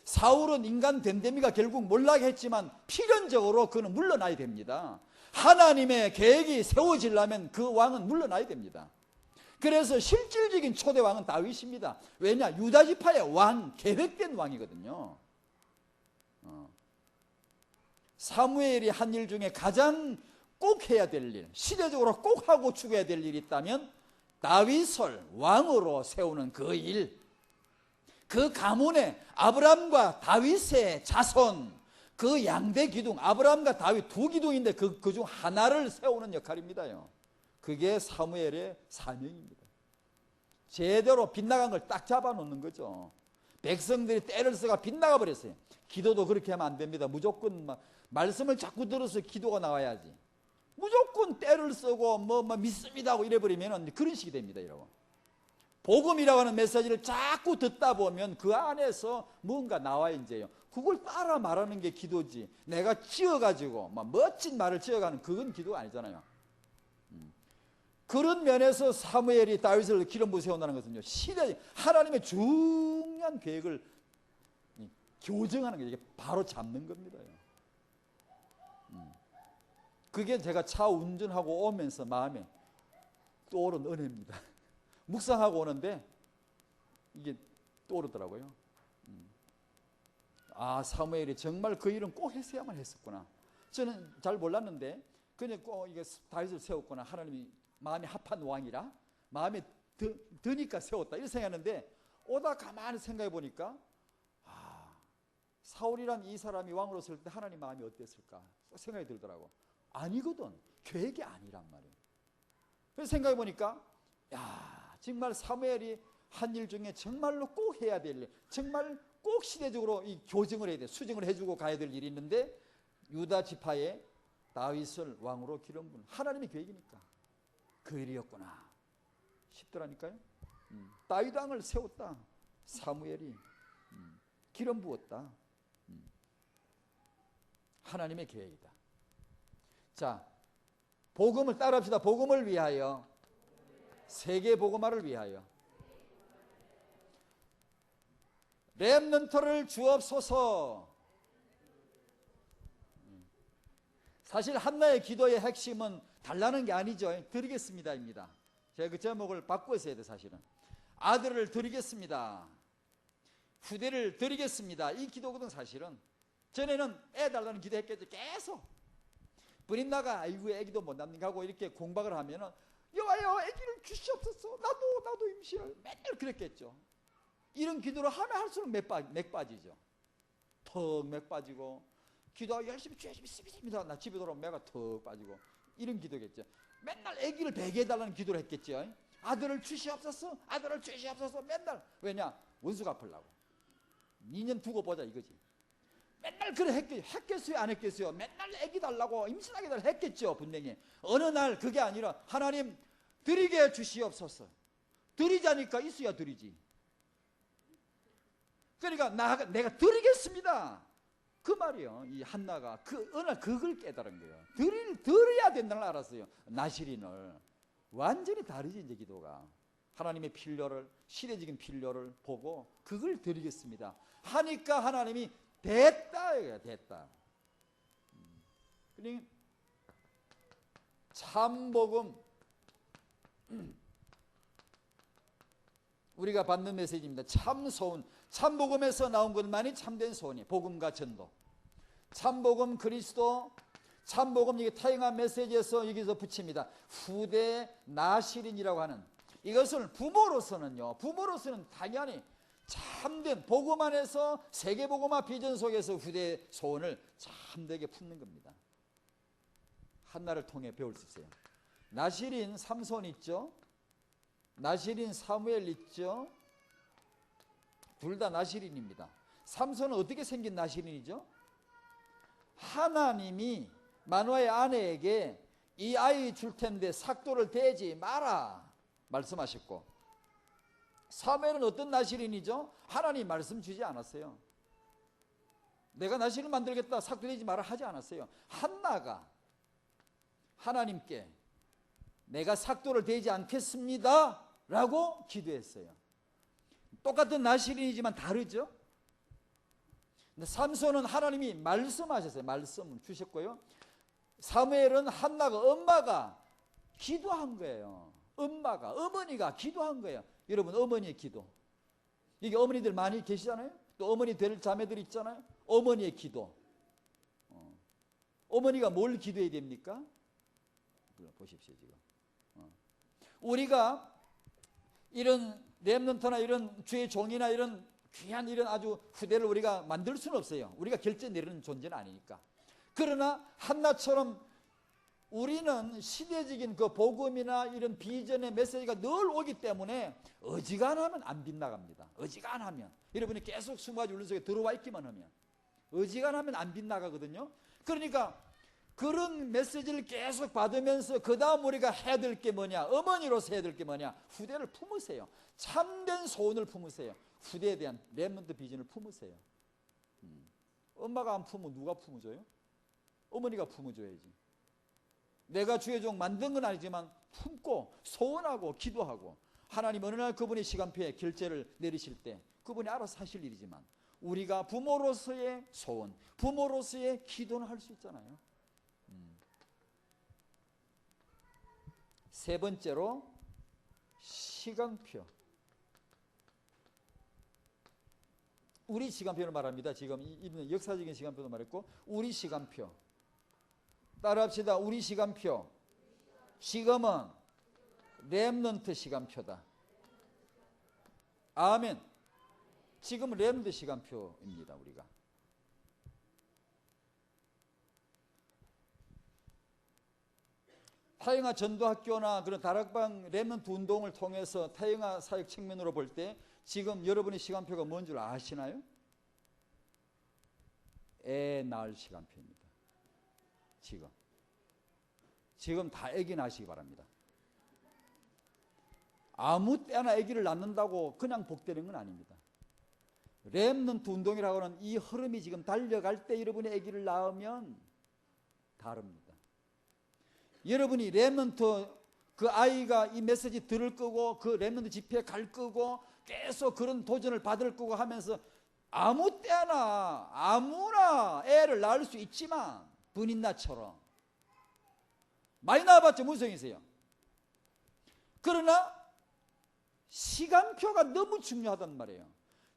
사울은 인간 됨됨이가 결국 몰락을 했지만 필연적으로 그는 물러나야 됩니다. 하나님의 계획이 세워지려면 그 왕은 물러나야 됩니다. 그래서 실질적인 초대 왕은 다윗입니다. 왜냐? 유다 지파의 왕, 계획된 왕이거든요. 사무엘이 한 일 중에 가장 꼭 해야 될 일, 시대적으로 꼭 하고 죽어야 될 일이 있다면 다윗을 왕으로 세우는 그 일, 그 가문에 아브라함과 다윗의 자손, 그 양대 기둥, 아브라함과 다윗 두 기둥인데 그중 하나를 세우는 역할입니다요. 그게 사무엘의 사명입니다. 제대로 빗나간 걸 딱 잡아놓는 거죠. 백성들이 때를 써가 빗나가 버렸어요. 기도도 그렇게 하면 안 됩니다. 무조건 말씀을 자꾸 들어서 기도가 나와야지. 무조건 때를 쓰고 뭐 믿습니다 하고 이래버리면 그런 식이 됩니다. 여러분. 복음이라고 하는 메시지를 자꾸 듣다 보면 그 안에서 뭔가 나와요. 이제요. 그걸 따라 말하는 게 기도지. 내가 지어가지고 멋진 말을 지어가는 그건 기도가 아니잖아요. 그런 면에서 사무엘이 다윗을 기름 부어 세운다는 것은요, 시대 하나님의 중요한 계획을 교정하는 게 이게 바로 잡는 겁니다. 그게 제가 차 운전하고 오면서 마음에 떠오른 은혜입니다. 묵상하고 오는데 이게 떠오르더라고요. 아, 사무엘이 정말 그 일은 꼭 했어야만 했었구나. 저는 잘 몰랐는데 그냥 꼭 이게 다윗을 세웠구나. 하나님이 마음이 합한 왕이라 마음에 드니까 세웠다 이렇게 생각했는데 오다 가만히 생각해 보니까 사울이란 이 사람이 왕으로 설 때 하나님 마음이 어땠을까 생각이 들더라고. 아니거든. 계획이 아니란 말이에요. 그래서 생각해 보니까 정말 사무엘이 한 일 중에 정말로 꼭 해야 될 일, 정말 꼭 시대적으로 이 교정을 해야 돼, 수정을 해주고 가야 될 일이 있는데 유다 지파의 다윗을 왕으로 기름 부은 하나님의 계획이니까 그 일이었구나 싶더라니까요. 다윗 왕을 세웠다. 사무엘이 기름 부었다. 하나님의 계획이다. 자, 복음을 따라합시다. 복음을 위하여, 세계 복음화를 위하여 렘넌트를 주옵소서. 사실 한나의 기도의 핵심은 달라는 게 아니죠. 드리겠습니다입니다. 제가 그 제목을 바꾸어서 해야 돼. 사실은 아들을 드리겠습니다, 후대를 드리겠습니다, 이 기도거든. 사실은 전에는 애 달라는 기도했겠죠. 계속 브린나가 아이고 애기도 못 낳는 하고 이렇게 공박을 하면은 여와여 애기를 주시옵소서, 나도 임신을 맨날 그랬겠죠. 이런 기도를 하면 할수록 맥 빠지죠. 턱 맥 빠지고 기도하고 열심히 믿습니다. 나 집에 돌아오면 맥가 턱 빠지고 이런 기도겠죠. 맨날 아기를 배게 해달라는 기도를 했겠죠. 아들을 주시옵소서, 아들을 주시옵소서. 맨날. 왜냐? 원수 갚으려고. 2년 두고 보자 이거지. 맨날 그래 했겠어요? 안 했겠어요? 맨날 아기 달라고 임신하게 달라고 했겠죠. 분명히. 어느 날 그게 아니라 하나님 드리게 주시옵소서, 드리자니까 있어야 드리지. 그러니까 내가 드리겠습니다. 그 말이요. 이 한나가 어느 날 그걸 깨달은 거예요. 드려야 된다는 걸 알았어요. 나시린을. 완전히 다르지 이제 기도가. 하나님의 필요를, 시대적인 필요를 보고 그걸 드리겠습니다 하니까 하나님이 됐다 이거야. 됐다. 그러니 참복음 우리가 받는 메시지입니다. 참소원. 참복음에서 나온 것만이 참된 소원이에요. 복음과 전도. 참복음 그리스도, 참복음 이게 타영한 메시지에서 여기서 붙입니다. 후대 나시린이라고 하는 이것을 부모로서는 당연히 참된 복음 안에서 세계복음화 비전 속에서 후대의 소원을 참되게 품는 겁니다. 한나를 통해 배울 수 있어요. 나시린 삼손 있죠? 나시린 사무엘 있죠? 둘 다 나시린입니다. 삼손은 어떻게 생긴 나시린이죠? 하나님이 마노아의 아내에게 이 아이 줄 텐데 삭도를 대지 마라 말씀하셨고, 사무엘은 어떤 나시린이죠? 하나님 말씀 주지 않았어요. 내가 나시린 만들겠다 삭도 대지 마라 하지 않았어요. 한나가 하나님께 내가 삭도를 대지 않겠습니다 라고 기도했어요. 똑같은 나시린이지만 다르죠. 근데 삼손은 하나님이 말씀하셨어요. 말씀을 주셨고요. 사무엘은 한나가 엄마가 기도한 거예요. 어머니가 기도한 거예요. 여러분 어머니의 기도, 여기 어머니들 많이 계시잖아요. 또 어머니 될 자매들 있잖아요. 어머니의 기도. 어머니가 뭘 기도해야 됩니까? 보십시오 지금. 우리가 이런 렘넌트나 이런 주의 종이나 이런 귀한 이런 아주 후대를 우리가 만들 수는 없어요. 우리가 결제 내리는 존재는 아니니까. 그러나 한나처럼 우리는 시대적인 그 복음이나 이런 비전의 메시지가 늘 오기 때문에 어지간하면 안 빗나갑니다. 어지간하면 여러분이 계속 20가지 울른 속에 들어와 있기만 하면 어지간하면 안 빗나가거든요. 그러니까 그런 메시지를 계속 받으면서 그 다음 우리가 해야 될 게 뭐냐, 어머니로서 해야 될 게 뭐냐, 후대를 품으세요. 참된 소원을 품으세요. 후대에 대한 렘넌트 비전을 품으세요. 엄마가 안 품으면 누가 품어줘요? 어머니가 품어줘야지. 내가 주의 종 만든 건 아니지만 품고 소원하고 기도하고, 하나님 어느 날 그분의 시간표에 결제를 내리실 때 그분이 알아서 하실 일이지만 우리가 부모로서의 소원, 부모로서의 기도는 할 수 있잖아요. 세 번째로 시간표. 우리 시간표를 말합니다. 지금 이분은 역사적인 시간표도 말했고 우리 시간표. 따라합시다. 우리 시간표. 지금은 렘넌트 시간표다. 아멘. 지금은 렘넌트 시간표입니다. 우리가. 타영아 전도학교나 그런 다락방 렘넌트 운동을 통해서 타영아 사역 측면으로 볼 때 지금 여러분의 시간표가 뭔 줄 아시나요? 애 낳을 시간표입니다. 지금 다 아기 낳으시기 바랍니다. 아무 때나 아기를 낳는다고 그냥 복되는 건 아닙니다. 렘넌트 운동이라고 하는 이 흐름이 지금 달려갈 때 여러분이 아기를 낳으면 다릅니다. 여러분이 렘넌트 그 아이가 이 메시지 들을 거고 그 렘넌트 집회에 갈 거고 계속 그런 도전을 받을 거고 하면서 아무 때나 아무나 애를 낳을 수 있지만 분인나처럼 많이 낳아봤자 무성이세요. 그러나 시간표가 너무 중요하단 말이에요.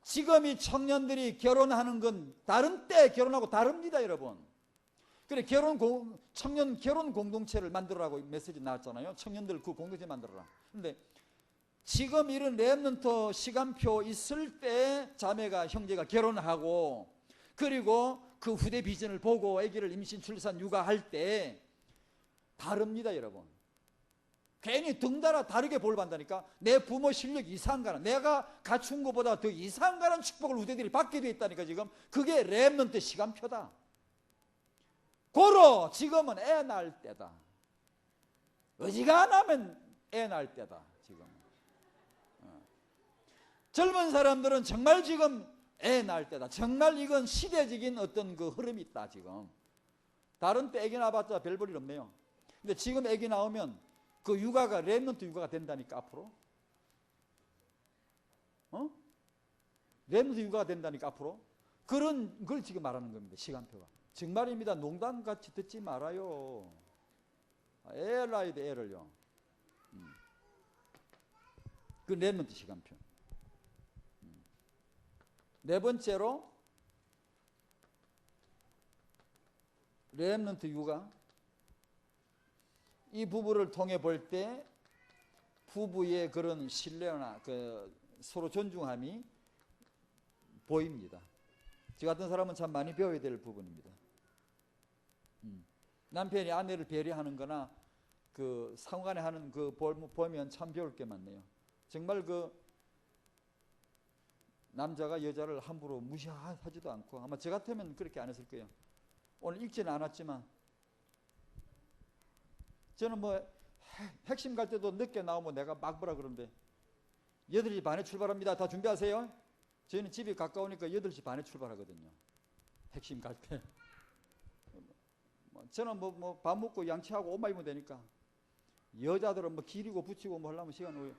지금 이 청년들이 결혼하는 건 다른 때 결혼하고 다릅니다, 여러분. 그래 청년 결혼 공동체를 만들어라고 메시지 나왔잖아요. 청년들 그 공동체 만들어라. 근데 지금 이런 렘넌트 시간표 있을 때 자매가 형제가 결혼하고 그리고 그 후대 비전을 보고 아기를 임신 출산 육아할 때 다릅니다, 여러분. 괜히 등달아 다르게 볼 받다니까. 내 부모 실력 이상 가는, 내가 갖춘 것보다 더 이상 가는 축복을 후대들이 받게 돼 있다니까. 지금 그게 렘넌트 시간표다. 고로 지금은 애 낳을 때다. 어지간하면 애 낳을 때다. 지금 젊은 사람들은 정말 지금 애 낳을 때다. 정말 이건 시대적인 어떤 그 흐름이 있다 지금. 다른 때 애기 낳아봤자 별 볼 일 없네요. 근데 지금 애기 나오면 그 육아가 렘넌트 육아가 된다니까 앞으로. 렘넌트 육아가 된다니까 앞으로. 그런 걸 지금 말하는 겁니다. 시간표가. 정말입니다. 농담같이 듣지 말아요. 애를 낳아야 돼, 애를요. 그 렘넌트 시간표. 네 번째로 렘넌트 육아. 이 부부를 통해 볼 때 부부의 그런 신뢰나 그 서로 존중함이 보입니다. 저 같은 사람은 참 많이 배워야 될 부분입니다. 남편이 아내를 배려하는 거나 그 상호간에 하는 그 보면 참 배울 게 많네요. 정말 그 남자가 여자를 함부로 무시하지도 않고, 아마 저 같으면 그렇게 안 했을 거예요. 오늘 읽지는 않았지만 저는 뭐 핵심 갈 때도 늦게 나오면 내가 막 뭐라 그러는데 8시 반에 출발합니다. 다 준비하세요. 저희는 집이 가까우니까 8시 반에 출발하거든요. 핵심 갈 때. 저는 뭐 밥 먹고 양치하고 옷만 입으면 되니까. 여자들은 뭐 기리고 붙이고 뭐 하려면 시간 오요.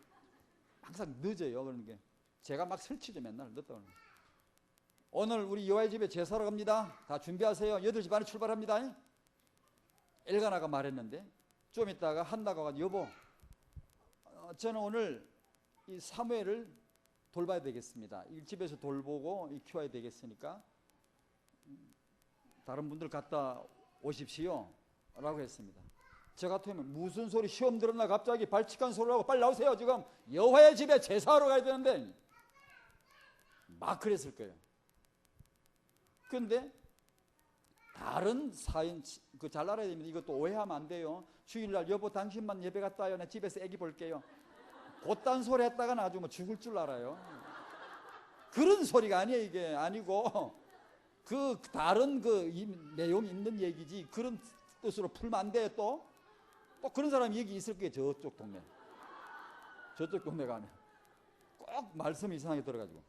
항상 늦어요. 그런 게. 제가 막 설치죠. 맨날 늦다고. 오늘 우리 여아의 집에 제사로 갑니다. 다 준비하세요. 8시 반에 출발합니다. 엘가나가 말했는데 좀 있다가 한나가 가지고 여보, 저는 오늘 이 사무엘을 돌봐야 되겠습니다. 이 집에서 돌보고 키워야 되겠으니까 다른 분들 갔다 오십시오 라고 했습니다. 저 같으면 무슨 소리, 시험 들었나 갑자기 발칙한 소리를 하고 빨리 나오세요. 지금 여호와의 집에 제사하러 가야 되는데 막 그랬을 거예요. 그런데 다른 사인 그 잘 알아야 됩니다. 이것도 오해하면 안 돼요. 주일날 여보 당신만 예배 갔다 와요. 내 집에서 애기 볼게요. 그딴 소리 했다가 아주 뭐 죽을 줄 알아요. 그런 소리가 아니에요. 이게 아니고 그 다른 그 내용 있는 얘기지 그런 뜻으로 풀면 안 돼. 또 그런 사람 얘기 있을 거예요. 저쪽 동네. 저쪽 동네 가면 꼭 말씀이 이상하게 들어가지고.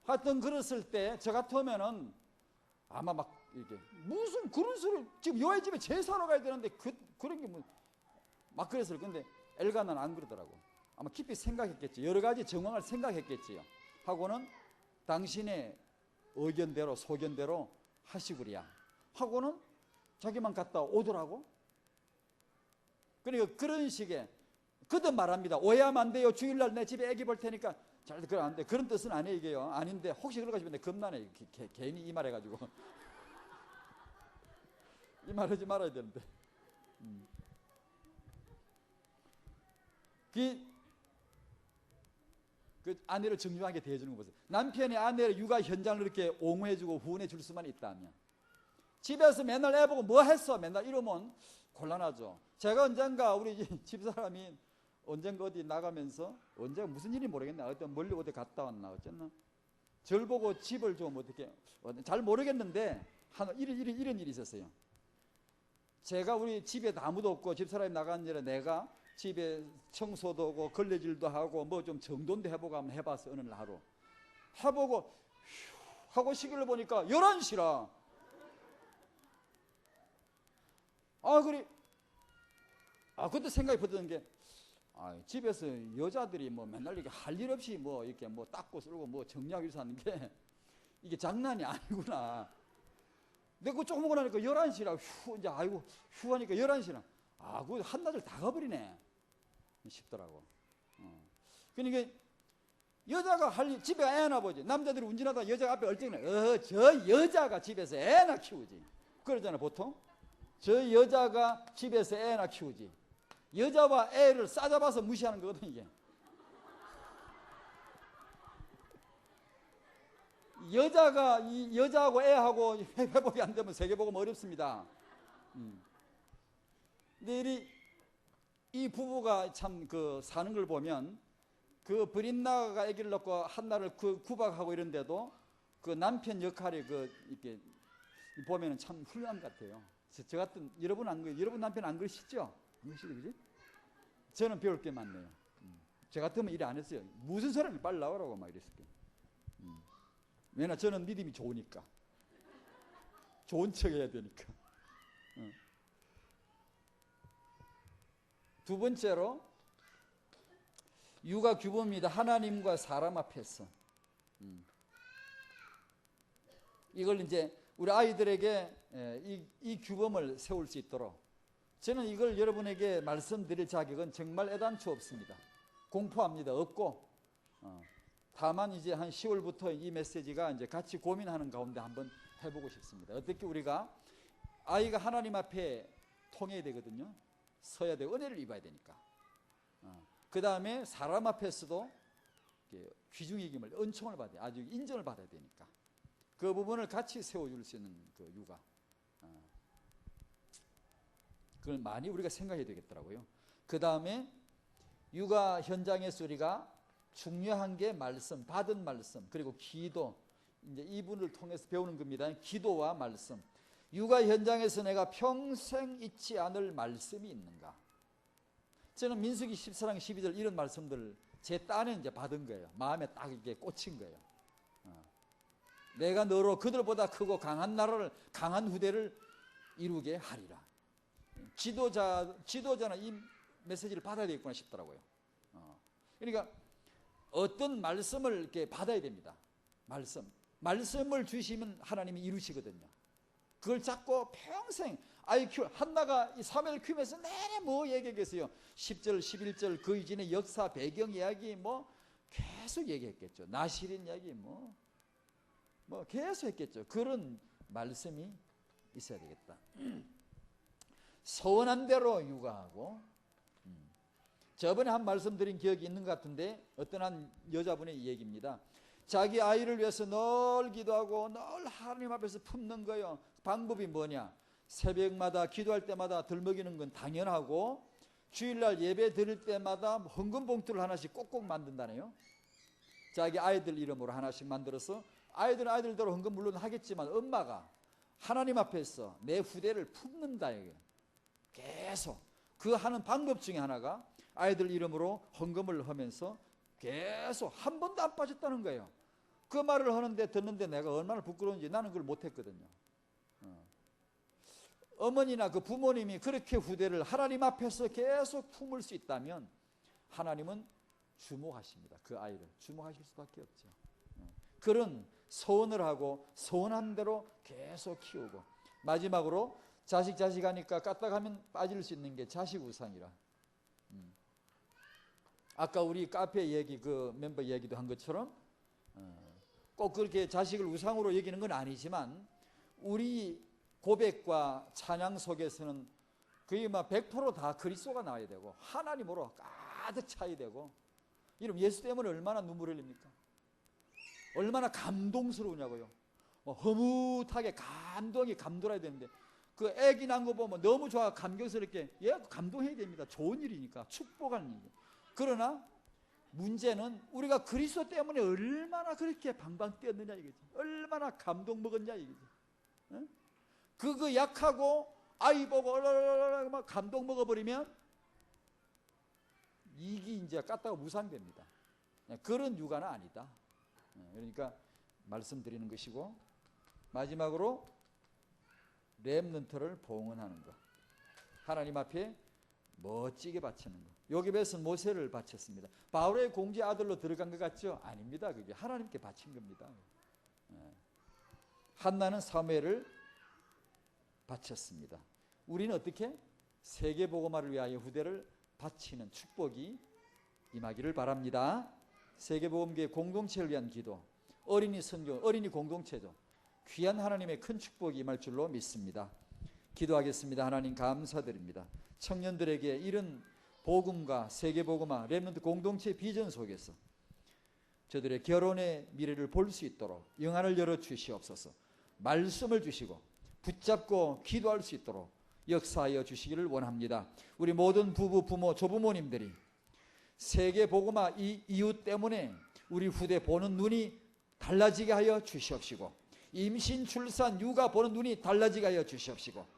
하여튼 그랬을 때 저 같으면은 아마 막 이렇게 무슨 그런 소리, 지금 여호와의 집에 제사하러 가야 되는데 그런 게 뭐 막 그랬을 건데 엘가나는 안 그러더라고. 아마 깊이 생각했겠지. 여러 가지 정황을 생각했겠지요. 하고는 당신의 의견대로 소견대로 하시구리야 하고는 자기만 갔다 오더라고. 그러니까 그런 식의 그도 말합니다. 오해하면 안 돼요. 주일날 내 집에 애기 볼 테니까 잘 그러면 안 돼. 그런 뜻은 아니에요. 아닌데 혹시 그런 거 싶은데 겁나네. 괜히 이 말 해가지고 이 말 하지 말아야 되는데. 그 아내를 정중하게 대해주는 거 보세요. 남편이 아내를 육아 현장을 이렇게 옹호해주고 후원해 줄 수만 있다면, 집에서 맨날 애 보고 뭐 했어 맨날 이러면 곤란하죠. 제가 언젠가 우리 집사람이 언젠가 어디 나가면서 언제가 무슨 일이 모르겠네. 어떤 멀리 어디 갔다 왔나 어쨌나 절 보고 집을 좀 어떻게 잘 모르겠는데 이런 일이 있었어요. 제가 우리 집에 아무도 없고 집사람이 나간 일에 내가 집에 청소도 하고 걸레질도 하고 뭐 좀 정돈도 해보고 한번 해봤어. 어느 날 하루 해보고 하고 시계를 보니까 11시라. 그때 생각이 드는 게 집에서 여자들이 뭐 맨날 이렇게 할 일 없이 뭐 이렇게 뭐 닦고 쓸고 뭐 정리하고 사는 게 이게 장난이 아니구나. 내가 그거 조금 먹고 나니까 11시라. 이제 휴 하니까 11시라. 그거 한낮을 다 가버리네 싶더라고. 그러니까 여자가 할 일, 집에 애나 보지. 남자들이 운전하다가 여자가 앞에 얼쩡해. 저 여자가 집에서 애나 키우지. 그러잖아 보통. 저 여자가 집에서 애나 키우지. 여자와 애를 싸잡아서 무시하는 거거든 이게. 여자하고 애하고 회복이 안 되면 세계복음 어렵습니다. 근데 이 부부가 참 그 사는 걸 보면 그 브린나가 아기를 낳고 한나를 구박하고 이런데도 그 남편 역할이 이렇게 보면은 참 훌륭한 것 같아요. 저 같은 여러분 남편 안 그러시죠? 안 그러시죠, 그지? 저는 배울 게 많네요. 저 같으면 일 안 했어요. 무슨 사람이 빨리 나오라고 막 이랬을 거예요. 왜냐 저는 믿음이 좋으니까. 좋은 척 해야 되니까. 두 번째로 육아 규범입니다. 하나님과 사람 앞에서. 이걸 이제 우리 아이들에게 이 규범을 세울 수 있도록 저는 이걸 여러분에게 말씀드릴 자격은 정말 애당초 없습니다. 공포합니다. 없고 다만 이제 한 10월부터 이 메시지가 이제 같이 고민하는 가운데 한번 해보고 싶습니다. 어떻게 우리가 아이가 하나님 앞에 통해야 되거든요. 서야 되고 은혜를 입어야 되니까. 그 다음에 사람 앞에서도 귀중히 여김을 은총을 받아야 아주 인정을 받아야 되니까 그 부분을 같이 세워줄 수 있는 그 육아. 그걸 많이 우리가 생각해야 되겠더라고요. 그 다음에 육아 현장에서 우리가 중요한 게 말씀, 받은 말씀, 그리고 기도. 이제 이분을 통해서 배우는 겁니다. 기도와 말씀. 육아 현장에서 내가 평생 잊지 않을 말씀이 있는가? 저는 민수기 14장 12절 이런 말씀들을 제 딴에 이제 받은 거예요. 마음에 딱 이게 꽂힌 거예요. 내가 너로 그들보다 크고 강한 나라를, 강한 후대를 이루게 하리라. 지도자는 이 메시지를 받아야 되겠구나 싶더라고요. 그러니까 어떤 말씀을 이렇게 받아야 됩니다. 말씀을 주시면 하나님이 이루시거든요. 그걸 잡고 평생 아이 키워 한나가 사무엘 키우면서 내내 뭐 얘기했겠어요. 10절 11절 그 이전의 역사 배경 이야기 뭐 계속 얘기했겠죠. 나실인 이야기 뭐 계속 했겠죠. 그런 말씀이 있어야 되겠다. 서원한 대로 육아하고 저번에 한 말씀 드린 기억이 있는 것 같은데 어떤 한 여자분의 얘기입니다. 자기 아이를 위해서 늘 기도하고 늘 하나님 앞에서 품는 거예요. 방법이 뭐냐? 새벽마다 기도할 때마다 들먹이는 건 당연하고 주일날 예배 드릴 때마다 헌금 봉투를 하나씩 꼭꼭 만든다네요. 자기 아이들 이름으로 하나씩 만들어서 아이들은 아이들대로 헌금 물론 하겠지만 엄마가 하나님 앞에서 내 후대를 품는다 이게 계속 그 하는 방법 중에 하나가 아이들 이름으로 헌금을 하면서 계속 한 번도 안 빠졌다는 거예요. 그 말을 하는데 듣는데 내가 얼마나 부끄러운지 나는 그걸 못했거든요. 어머니나 그 부모님이 그렇게 후대를 하나님 앞에서 계속 품을 수 있다면 하나님은 주목하십니다. 그 아이를 주목하실 수밖에 없죠. 그런 소원을 하고 소원한 대로 계속 키우고 마지막으로 자식 하니까 까딱하면 빠질 수 있는 게 자식 우상이라. 아까 우리 카페 얘기 그 멤버 얘기도 한 것처럼 꼭 그렇게 자식을 우상으로 여기는 건 아니지만 우리 고백과 찬양 속에서는 거의 막 100%다 그리스도가 나와야 되고 하나님으로 가득 차야 되고 이러면 예수 때문에 얼마나 눈물을 흘립니까? 얼마나 감동스러우냐고요. 허무하게 감동이 감돌아야 되는데 그 애기 난 거 보면 너무 좋아 감격스럽게 감동해야 됩니다. 좋은 일이니까 축복하는 일이에요. 그러나 문제는 우리가 그리스도 때문에 얼마나 그렇게 방방 뛰었느냐 이거지. 얼마나 감동 먹었냐 이거지. 그거 약하고 아이 보고 막 감동 먹어버리면 이게 이제 깠다가 무상됩니다. 그런 육아는 아니다. 그러니까 말씀드리는 것이고 마지막으로 렘넌트를 봉헌하는 것. 하나님 앞에 멋지게 바치는 것. 요기벳은 모세를 바쳤습니다. 바울의 공제 아들로 들어간 것 같죠? 아닙니다. 그게 하나님께 바친 겁니다. 한나는 사무엘을 바쳤습니다. 우리는 어떻게? 세계복음화를 위하여 후대를 바치는 축복이 임하기를 바랍니다. 세계복음교회 공동체를 위한 기도, 어린이 선교, 어린이 공동체죠. 귀한 하나님의 큰 축복이 임할 줄로 믿습니다. 기도하겠습니다. 하나님 감사드립니다. 청년들에게 이런 복음과 세계복음화, 렘넌트 공동체 비전 속에서 저들의 결혼의 미래를 볼 수 있도록 영안을 열어 주시옵소서. 말씀을 주시고 붙잡고 기도할 수 있도록 역사하여 주시기를 원합니다. 우리 모든 부부, 부모, 조부모님들이 세계복음화 이 이유 때문에 우리 후대 보는 눈이 달라지게 하여 주시옵시고 임신, 출산, 육아 보는 눈이 달라지게 하여 주시옵시고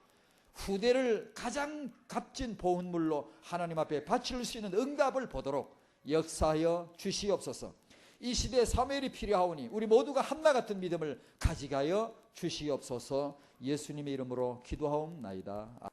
후대를 가장 값진 보훈물로 하나님 앞에 바칠 수 있는 응답을 보도록 역사하여 주시옵소서. 이 시대에 사무엘이 필요하오니 우리 모두가 한나 같은 믿음을 가져가여 주시옵소서. 예수님의 이름으로 기도하옵나이다.